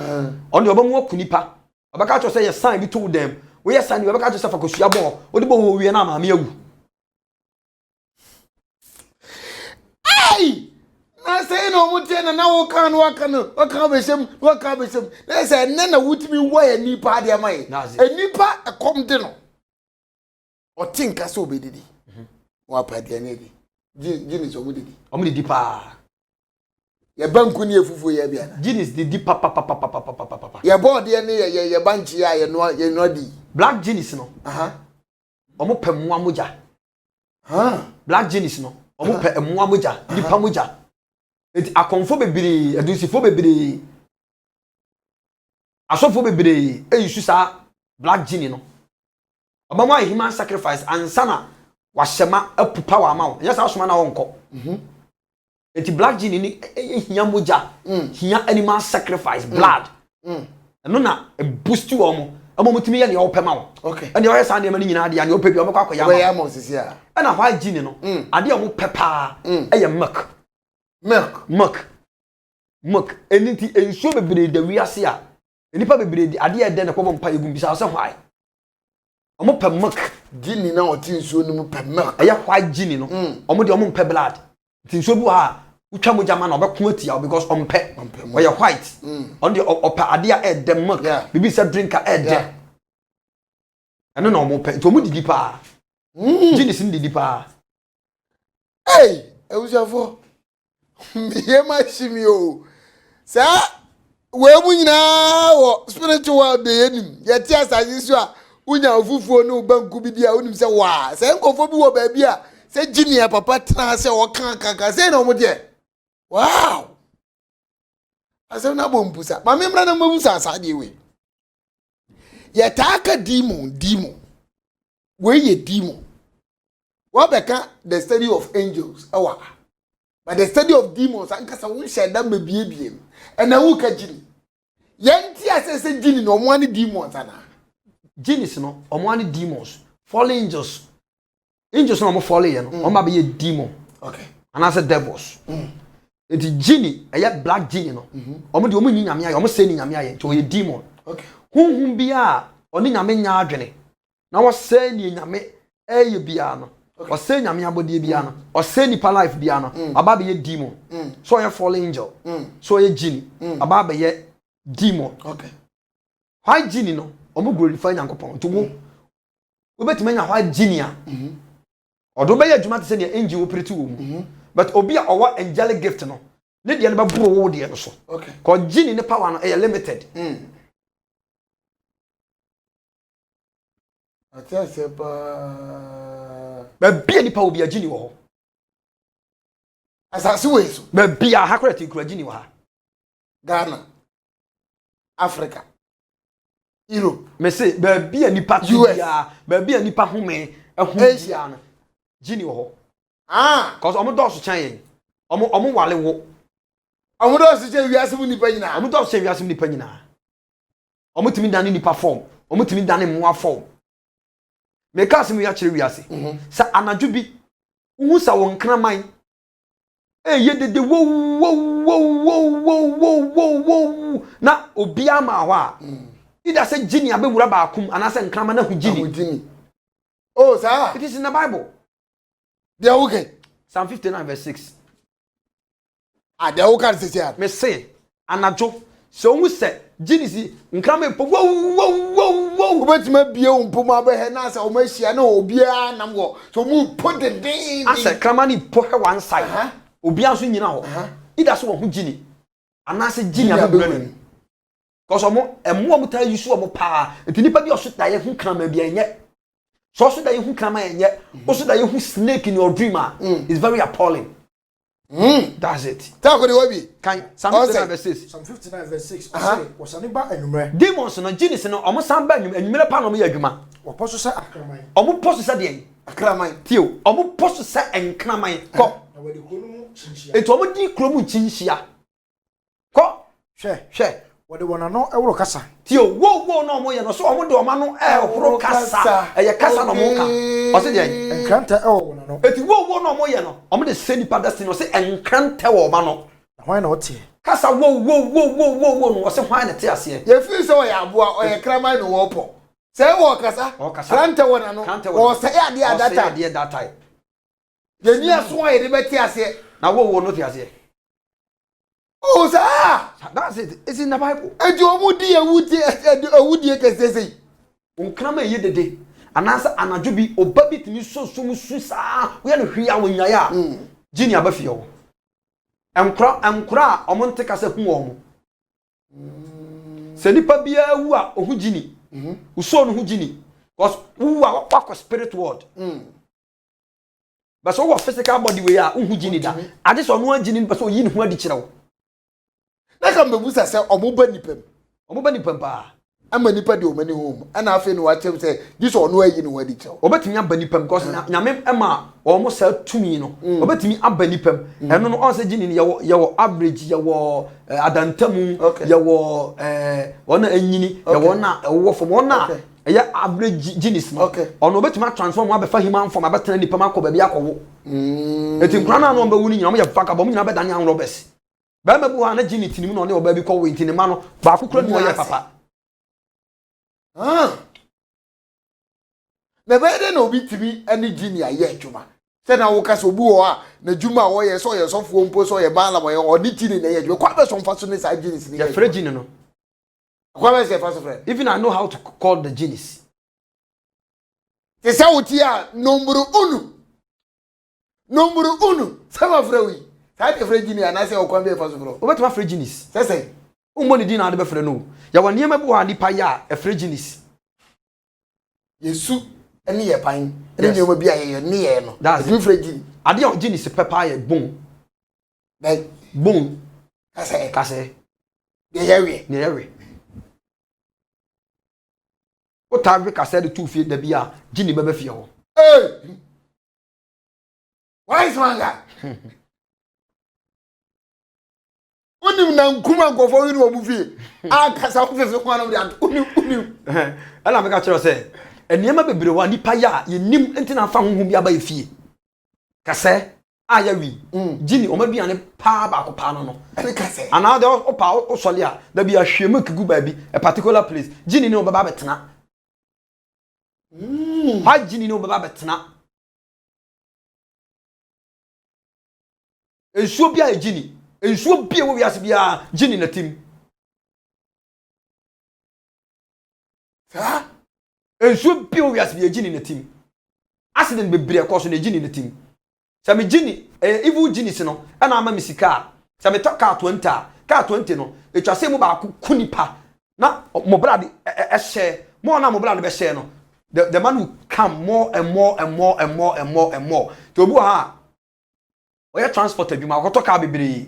on de obamu akunipa obaka cho say ye sign bi to them we ye sign obaka cho say fa ko sia bo odi bo wo wie na ma me awu ai na say no mutie na wo kan waka besem na say ne na wutimi wo ya nipa de mai enipa ekom de no o tinka so obedidi wa pa de ne di gini so omudidi pa ye banku ni efufu ye bia na gini di pa ye board ye ne ye banchi ya ye no di black genies no omo pe mu amoja black genies no omo pe mu amoja di pa moja eti akonfo bebiri adusifo bebiri asofo bebiri eyusu sa black genie no obama human sacrifice ansana washema apupa wa ma nya sa soma na wonko eti black genie ni hia moja hia animal sacrifice blood no na boost you omo mutimi ya ne opema wo okay ene o yesa ne ma ni nyina ade ya ne opebi omekwa akwa ya ma ya mo sisi a na white genie no ade omo pepa eye milk eniti ensuo bebere da wiase a enipa bebere ade ya de ne kwom mpa egum bisa so why omo pe milk gini na o tin so no mu pe milk aya white gini no omo de omo pe blood tin so bu ha utwa moja ma na obekun atia because ompe oya white on the opa ade a the milk bibi say drink a de eno na omo pe to omo didi pa gini sin didi pa hey ewusafo me ma shimi o sa we mu nyina wo spiritual de enim ye ti asaji so a unya ofufuo no banku bi dia onim se wa se nkofo bi wo ba bi a se gini ya papa tra se wo kan kaka se na omo de wow ase na bompusa ma me mra na mabusa asade we ye taka demon we ye demon what beka the study of angels awa But the study of demons ankasa won share da mabie and na wo ka gini yenti asese gini no mo ani demons ana genies no omo ani demons fallen angels no mo fallen ye no omo be demon okay and as devils enti genie black genie no omo de omo nyi nyame aye omo se ni nyame aye nti o ye demon okay hunhun bia oni nyame nya adwene na wo se ni nyame eye bia no o se nyame abode bia no o se nipa life bia no aba be ye demon so ye fallen angel so ye genie aba be ye demon okay why genie no omo glorify nyankopon to wo obetima nya why genie a odo be ye adwuma te se ne angel wo preti wo mu but obi a owa angelic gift no ne de ne be bro wo de no so okay ko genie ne power no e limited atia sepa ba bia nipa obi a genie wo ho asase we so ba bia ha kwete kura genie wo ha Ghana Africa Europe me say ba bia nipa bia ba bia nipa home Asia no genie wo ho cause omo do so chan yen omo wale wo omo do so che wiase mu nipa nyina omo do so che wiase mu nipa nyina omo timi dane nipa form omo timi dane moa form me ka se mu ya kire wiase sa anadwo bi hu sa won kraman ye dede wo na obi ama ho a ida se genie abewura ba akum anase nkrama na hu genie oh sir it is in the Bible they are okay Psalm 59 verse 6 they are okay say here me say anadwo so hu se genie si nkrama po wo obetima bie umpoma be he na se o ma hia na obi a nam wo so mu put the day ase krama ni po he one side obi anso nyina ho ida so wo hu genie anase genie abewura ni cause omo emo omo ta yusu omo pa enti nipa bi oso da ye hu krama bi enye so oso da ye hu krama enye oso da ye hu snake in your dream is very appalling that's it ta ko de wabi kan Psalm 59 verse 6 Psalm 59 verse 6 say wasani ba enumre demons no genies no omo san ba enumere pa no mo ye adwuma waposo sa akraman omo poso sa de akraman tio omo poso sa enkraman ko na wadi kunu chinchia eto omo di kromu chinchia ko hwe wadi wonano ewro kasa tio wo no omo ye no so omo de omo no horo kasa eye kasa no mo ka o se de enkranta ewo wonano eti wo no omo ye no omo de send pa destiny o se enkranta wo ma no hwan na otie kasa wo no o se hwan na te ase ye fi so ya aboa o ye kraman no wo po se wo kasa kranta wonano wo se ya de adata ye ni aso ye de beti ase na wo no te ase oh sir that's it it's in the Bible eji omudi ewudi kesese onkrama ye dede anansa anadwo bi oba bi timi so su saa wo ye no hwia wonyae a genie abafie wo enkura omonte kasa hu wo se nipa bia wu a ohu genie uso no hu genie cause wu a wakọ spirit world but so wo physical body we a hu genie da ade so no genie but so yi ne hu adi kire wo na ka mbebusa se omoba nipam pa ama nipa de omani home ana afi no watem se this ono ayi no wadi kyew obetimi abanipam because nyame ema omo sa tumi no obetimi abanipam eno no on se gini ye wo average ye wo adantamu ye wo ona anyini ye wo na wo fom ona ye average genes no ono obetimi transform abefa human form abetena nipam akoba bi akowo eti nkra na no mbawuni nyina mo ye faka bom nyina bedane an robes ba mabu ha na gini tinimu no ne oba bi kowo ntini ma no ba akukura no ye papa na bede na obi timi ani genie aye adwuma se na wo kasa obi wo a na dwuma wo ye so ye sofo mpo so ye bala wo ye oni genie na ye adwuma kwa be so mfa so ne sa genies ni ye free genie no kwa be se fa so free even I know how to call the genies te sa wuti a number 1 sama free wi sa te free genie ana se o kwa be fa so free obetuma free genies se ummo ni dina ade be free no ya won niam bu ha nipa ya e free genies yesu eni ye pan eni nyoma bi aye ni ye no that's bi free genie ade o genies pepa ye bon kase ye yewe ne yewe o tagwe kase de tu fie da bia genie bebe fie ho wise manga Unim na nkuma nkofo wi no mu fie. Akasa wo fese kwa no de unim. Ala me ka kire say enema bebre wa nipa ya yenim enti na fa honhom bi aba efie. Kase aya wi. Gini o ma duane pa ba ko pa no. Ene kase. Ana de o pa o sole a da bi ahwemu kigu ba bi a particular place. Gini ni o baba betena. Ha gini ni o baba betena. Ensuo bia e gini. Ensuo bia wo wiase bia gini na tim. Ha? Ensuo bia wo wiase bia gini na tim. Accident bebre e koso na gini na tim. Sa me gini evil gini se no e na ama me sika. Sa me to car 20 a car 20 no e twase mu ba kunipa na mo brade e share mo na mo brade be share no the man will come more and more and more and more and more and more to obu ha oya transport adwuma ko to car bebre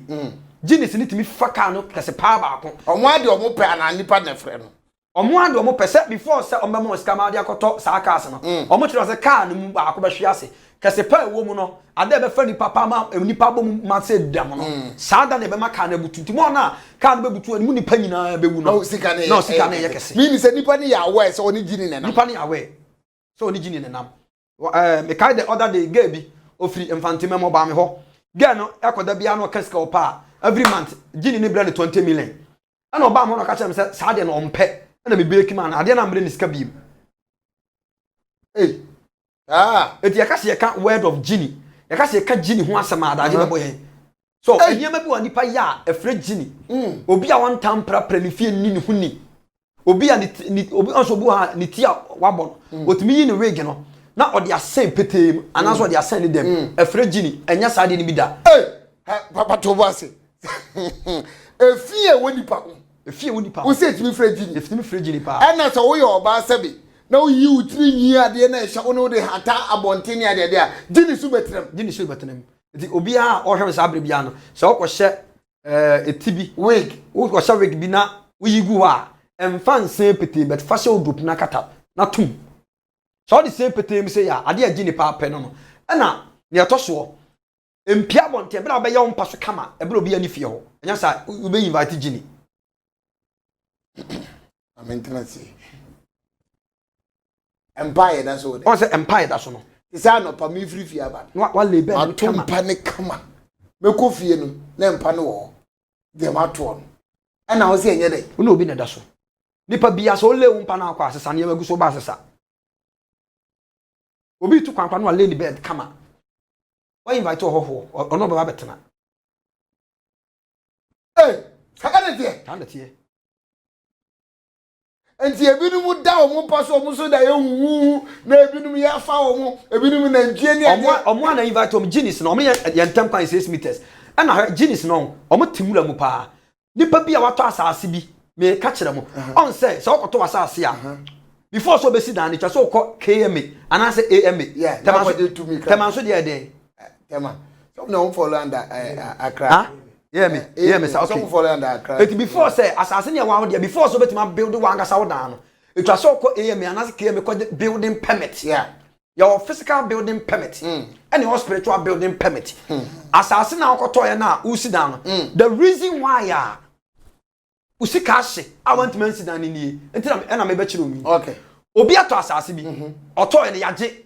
gini se ni timi fa car no kese pa ba ko Omo ade omo pe ana nipa na frɛ no. Omo ade omo pese before say omo mo sika ma ade akoto sa car se no omo tiro say car no mu ba ko be hwe ase kese pa ewo mu no ade be fa ni papa ma nipa bom ma se dam no sa da ne be ma car na butu mo na car no be butu ani mu nipa nyina be wu no sika ne no sika ne ye kese mi ni se nipa ne ya aware so oni gini ne nam nipa ne aware so oni gini ne nam me kai the other day girl bi ofiri infantime mo ba me ho girl no ekoda bia no kasika opa every month gini ne brand 20 million ana oba mo no ka chere me se sa de no ompe ana me break man ade na mbre ni sika bi eti yakase yeka word of genie yakase yeka genie ho asema adaje bebo yen so eniyama bi wa nipa ya efre genie obi a wan tampra ni fie ni hu ni obi a ni obi onso bu ha ni tia wabon otimi yi ni wig no na odi asen petem anaso odi asen ni dem efre genie enya sade ni bi da papa to boase efie woni pa efie woni pa wo se etimi fre genie efimi fre genie pa ena so wo ye oba sabi na wo yi utiri nyi ade na ehya wo de hata abonteni ade ade a gini su betrem eti obi a o hwe sa bia no se wo hye etibi wig wo hye wig bi na wo yi gu ha emfa nse pete bet fa hye odop na kata na tum so the same pete mi se ya ade a gini pa pe no na ne etoso empia bonte bra be ya wo mpa so kama e bra obi ani fie ho enya sa wo be invite gini maintenance empire da so de on say empire da so no isa no pa mi free fie aba wa lebe kama mpa ne kama me ko fie no na mpa ne wo de ma to no ana wo se enye de wo na obi na da so nipa bia so le wo mpa na akwa asesa ne magu so ba asesa obi tu kwankwa no le ni bed kama wa invite ho ono baba betena sakane tie tanda tie enti ebinum da omo paso omo so da yehu na ebinum ya fa omo ebinum na ndie ni omo na invite omo Guinness na omo ye ntam kwan 6 meters ana Guinness no omo timura mu pa nipa bi a wato asase bi me ka kire mu on say so okoto asase a before so be si dan ni twa so ko KMA ana say AMA tema so de de tema so na on follow under Accra yeah me say okay so follow under Accra it before say asase ne wa de before so betima build one gasa wo dan no it was so ko AMA ana say KMA ko building permit your physical building permit and your spiritual building permit asase na okoto ye na usi dan no the reason why usi kashi I want to mention dan ni enti na me be kire omi okay obi ato asase bi oto ye ne yaje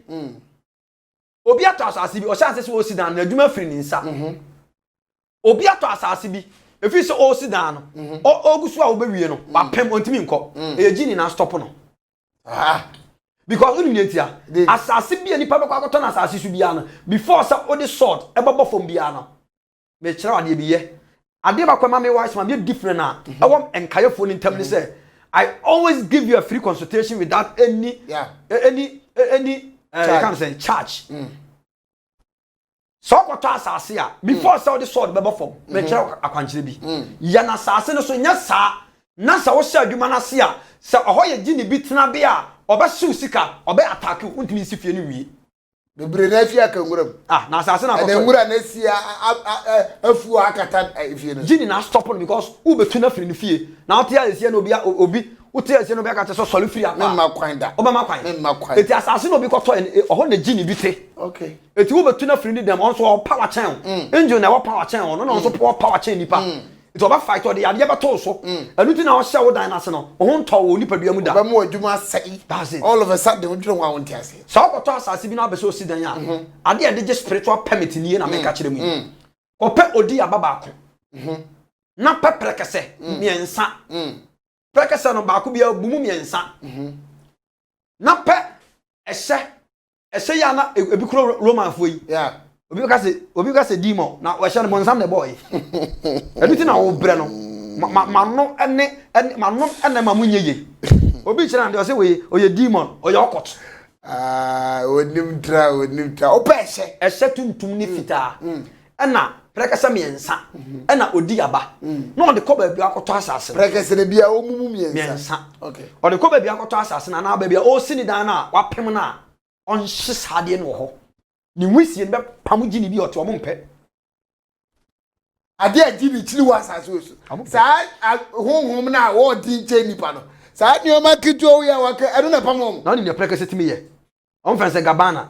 obi ato asase bi o sha se osi dan na adwuma firi ni nsa obi ato asase bi efi se osi dan no ogusu a obewie no ba pem ontimi nko e gini na stop no because unu nyetia asase bi anipa be kwakoto na asase su bia no before sa odi sword e bobo fom bia no me kire ade bi ye ade ba kwama me wise ma be different na e wom enkayefo ni ntam ni say I always give you a free consultation without any can say charge so kwato asase a before sa odi sword be bobo fom me kire akwankyere bi ya na asase no so nya sa na sa wo sha adwuma na se a sa ohoye gini bi tena be a oba shiw sika oba attack untimi sifie ni wi bebre na afia kanguram na asase na na ngura na sia afu akata afie no gini na stop no because u betu na firi ni fie na otia asia na obi utia asia na obi akata so solu firi apa ma kwan da oba ma kwan eti asase na obi koto oho na gini bi te okay eti u betu na firi ni dem on so power chain engine na power chain no so power chain nipa to ba fight or the ade ba to so anu ti na o hye wo dan na se no o ho nto wo nipa bia mu da ba mu adwuma sai all of a sudden wodwon wa won tiase so ko to asase bi na be so si dan ya ade ade je spiritual permit ni na me ka kire mu ko pe odi ababa ko na pepre kese miensa prekese no ba ko bia bumu miensa na pe ehye ya na ebi kro roman fo yi yeah obi ka se demon na we hye no bonsam the boy eduti na wo bre no ma no ene ma no ene ma munyeye obi kira na de o se we oye demon oye okot onim tra o pe ehye tuntum ni fita ena prekese miensa ena odi aba na o de ko ba bia akoto asase prekese ne bia o mumu miensa okay o de ko ba bia akoto asase na ba bia o sini dan na wapem na on hye sade no ho ni wisie be pamuji ni bi oto mo mpe ade agini chiri wa asase osu sa honhom na wo di nche nipa no sa ni o makito wo ya waka eno na pamom na ni prekese timi ye on fanse gabana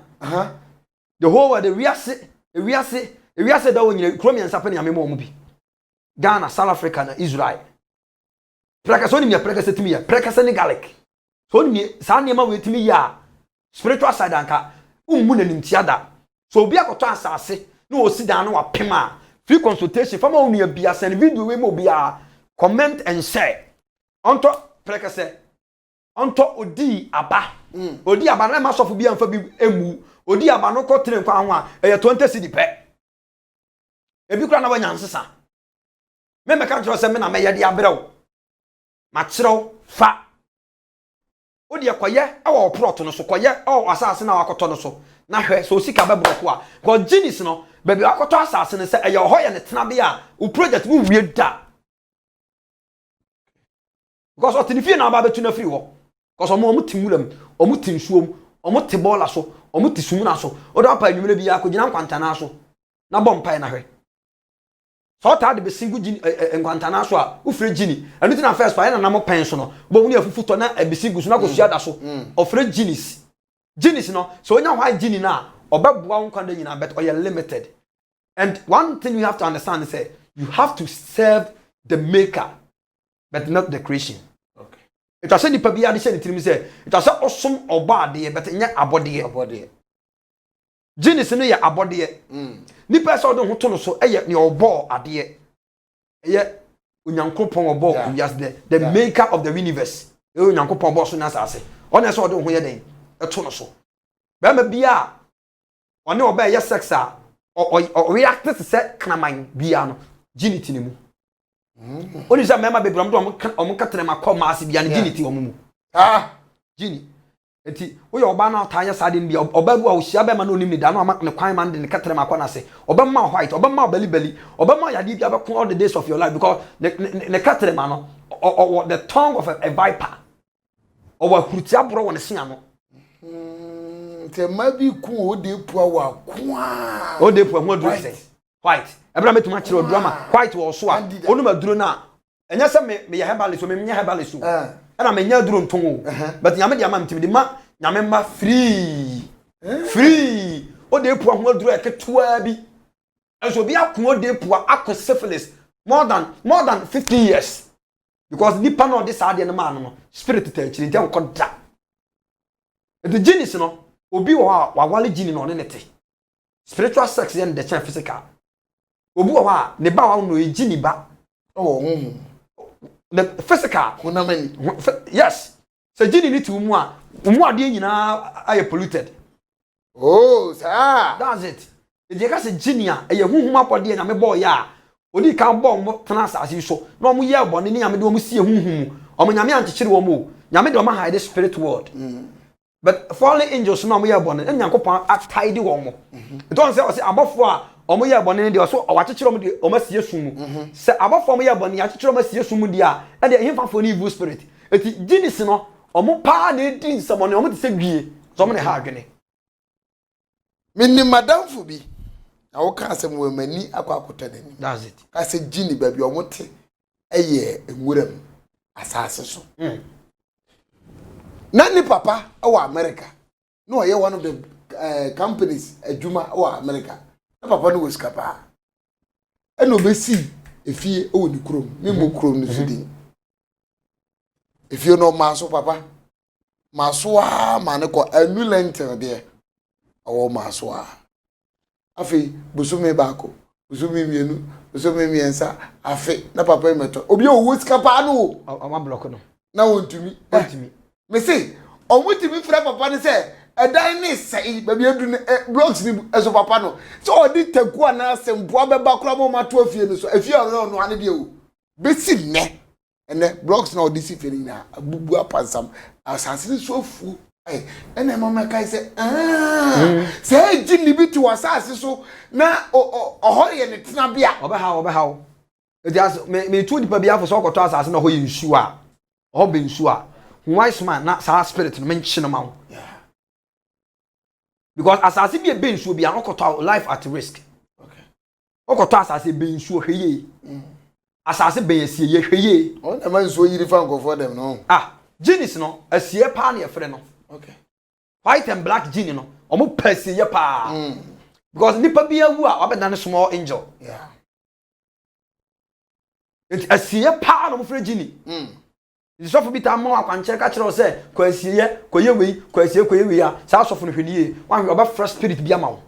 the whole world the wiase da wonyina kromian sape ni amemo mu bi Ghana South Africa na Israel prekese oni mi prekese timi ye prekese ni garlic so ni sa ni ma we timi ya spiritual side anka ummu na nimtiada so obi akoto asase na osi dan na wapema free consultation fama onu bia send video we mo bia comment and share onto prekese onto odi aba na ma sofo bia mfa bi emu odi aba no ko tire kwa ho a eye 20 cedi pe ebi kura na wanya nsesa me ka ntro se me na me ye de abrew ma kirew fa odi ekoye awo prot no so koye o asase na wakoto no so na hwe so sika bebroko a go ginis no baby wakoto asase ne se eye ho ye ne tena be a u project bu wie da because otinifie na ba betu na free wo because omo timulam omo tinsuom omo te bola so omo tisum na so odo apa nwumre bi ya ko gina nkwanta na so na bompai na hwe so ta de be single gini nkwanta na so a u free gini anu ti na first pa na mo pen so no bo mu ne afufuto na ebisigu so na ko suada so of free ginis no so onya hwa gini na obebua nkwanda nyina bet or limited. And one thing you have to understand is that you have to serve the maker but not the creation. Okay. It was any pabi ade say ni say it was awesome oba de but nya abode. Genesis no ya abode. Ni person do hoto no so eye ne obo ade. Eye onyankopon obo yes the maker of the universe. Onyankopon obo so na asase. Ona so do ho ye den eto no so. Ba ma bia one oba ye sex a o react to say knaman bia no ginity ni mu. Oni say mema be bram do om katena makoma ase bia no ginity o mu. Gini. Enti wo ye oba na otanya sade bia oba bu a wo hia be ma no nim ni da no ne kwan man de ne katena makona ase. Oba ma white, oba ma beli, oba ma yade bia be all the days of your life because ne katena ma no or the tongue of a viper. Or wa hurutia bro won se ano. Te mabi ku ode pua wa kwa ode pua ho duro say white ebra metuma kire odurama white wo so a onu maduro na enya se me ye hebale so me nya hebale so na me nya duro nton o but nyame de ama mtimi de ma nyame ma free ode pua ho duro eketua bi enso bi akon ode pua akon syphilis more than 50 years because nipa no de saade no ma no spirit ta kire de ko da the genius no obi wa wale gini no ne te spiritual sex and the chain physical obi wa ne ba wa no gini ba the physical hunamani yes so gini ni tu mu ade nyina aye polluted that's it e ka se gini a ye hunhum apode na me boy ya odi kan bo mo tena asase so na mo ye bone ni nyame de mo sie hunhum o mo nyame anchechire wo mo nyame de o ma hide spirit world but fallen angels no moye born en yankopon atide wo mo it don't say o say abofo a o moye born de o so o wachechiro mo de o ma sie sum mu say abofo moye born ya chechiro ma sie sum mu de a e de himfa for evil spirit eti ginis no o mo pa na edi nsamo ne o mo de se gwie so mo ne ha adwene minni madam fu bi na wo ka asem wo mani akwakoto dani that's it ka se gini ba bi o mo te eye enwuram asase so Nani papa our America. No, you're one of the companies, a Juma or America. Na papa no was capa. And no be see efie o ni krom me mo krom ni so din efie no ma so papa ma so a ma ne ko anu lentil de awo ma so a afi busumi baako busumi mienu busumi miensa afi na papa meto obi o wo sika pa no o block no na wontumi me say o mutimi fra papa ne say edan ni sei ba bi edu blocks ni eso papa no so o di tagu ana asempo abeba kura mo mato afie no so afie no ane de o besi ne ene blocks na o di si feri na abubu apansam asase so fu ene mama kai say say jini bi to asase so na o ye ne tena bia obeha it has me two dipa bia for so okoto asase na ho ye nsu a ho be nsu a wise man na sa spirit no menchi no ma wo because asase bi e be nsu bia okoto life at risk okay okoto asase be nsu hweye asase be yasie ye hweye o na man nsu yiri fa nkofo dem no jeans no asie pa na ye frɛ no okay white and black jean no omo pasie ye pa because nipa bi awu a obeda ne small angel it asie pa no mo frɛ jean isofo bi ta mo akwanche ka kire o se ko asie ye ko ye wei ko asie ko ye wei a sa asofo no hwenie wan oba fresh spirit bi ama wo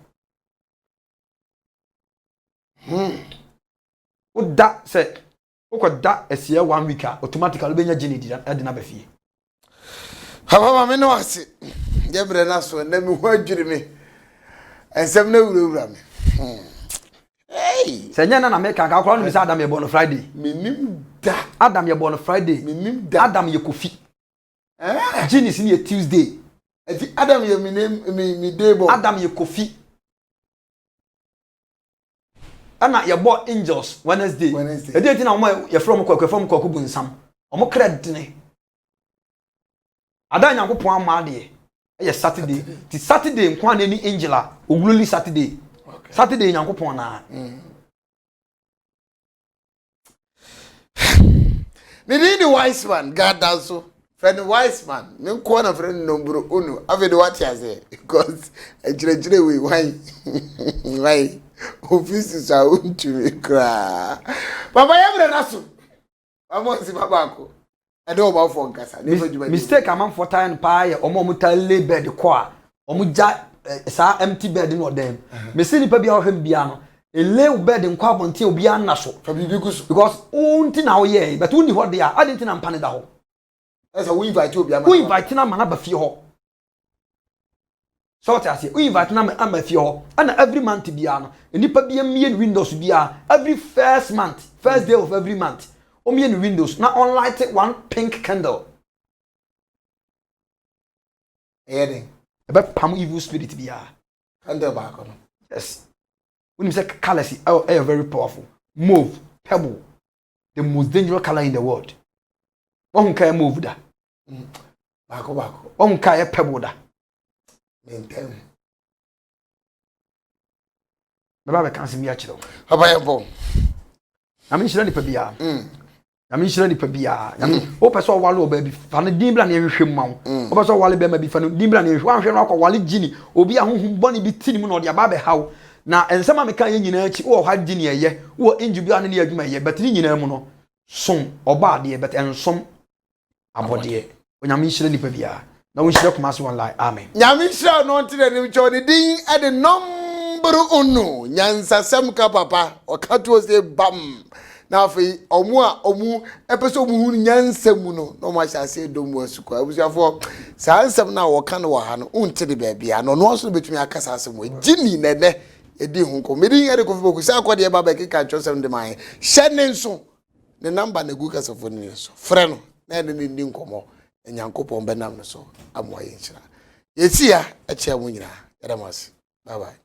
o da se o ko da asie 1 week automatically be nya jean di na ba fie Haba me no ase. Jebre na so na me ho adwiri me. Ensem na wurawura me. Hey, senya na make ka akwa no bi say Adam ye born Friday. Menim da. Adam ye born Friday. Menim da. Adam ye Kofi. Genesis ni ye Tuesday. Ati Adam ye me day born. Adam ye Kofi. Ana ye born angels Wednesday. E dey tin na omo ye from kwaku bunsam. Omo credit ne. Ada Nyankopon ama de e Saturday. Ti Saturday nkwa na ni angela oguloli Saturday. Okay. Saturday Nyankopon na. Me need wise man, God does so. Friend wise man, me ko na friend number unu. Ave the what ya say because ejire we why offices are unto me cry. Baba yebre na so. Amo si baba ko. I don't want for nkasa. Mistake amam for time pa ye omo mutale bed ko a omo ja sa empty bed no dem. Me se nipa bia ohwem bia no ele bed nkwa abonte obi anna so fa bibi kusu because unti na wo ye but uni ho dia adenti na mpane da ho. Esa we invite obi ama. We invite na mana ba fie ho. So what we invite na ama fie ho. And every month bia no nipa bia mie windows bia every first day of every month. Omi in windows na on light one pink candle. Heading. About palm evil spirit be Candle back on. Yes. When you say colors are very powerful. Move, pebble. The most dangerous color in the world. One can move that. Back. One can pebble that. Maintain. The Bible can't see me actually. How about you? I mean, she don't need to I mean, she don't need to be I mean, oh, person wallow baby. Fan the dimble and every man. Oh, person wallow baby. Fan the dimble and every one. Fan wally Ginny. Obi a who bunny be tin moon or the baby how. Now, and some American in or had Ginny a year, or injure beyond the year, but in mono. Some or bad dear, but and some about dear. When I mean, she don't need to be now we should come as one like amen. Yamisha no to the Johnny Ding at the number uno. Nyansa Samka papa or Kato say bam. Now for omu episode mu nyansa mu no ma sha say dom wasuko abusuafo saa nsem na wo kan wo ha no unte de ba bia no no so betumi akasa asem wo gini nene edi hu ko medi yare ko fibo ku sa akode ba ba keka twosem de man hyene nso ne number na gu kasafo ni so frɛ no na ne ndi nkomo enyankopɔn benam no so amoye nchira yesia a chia mu nyina yadamase bye bye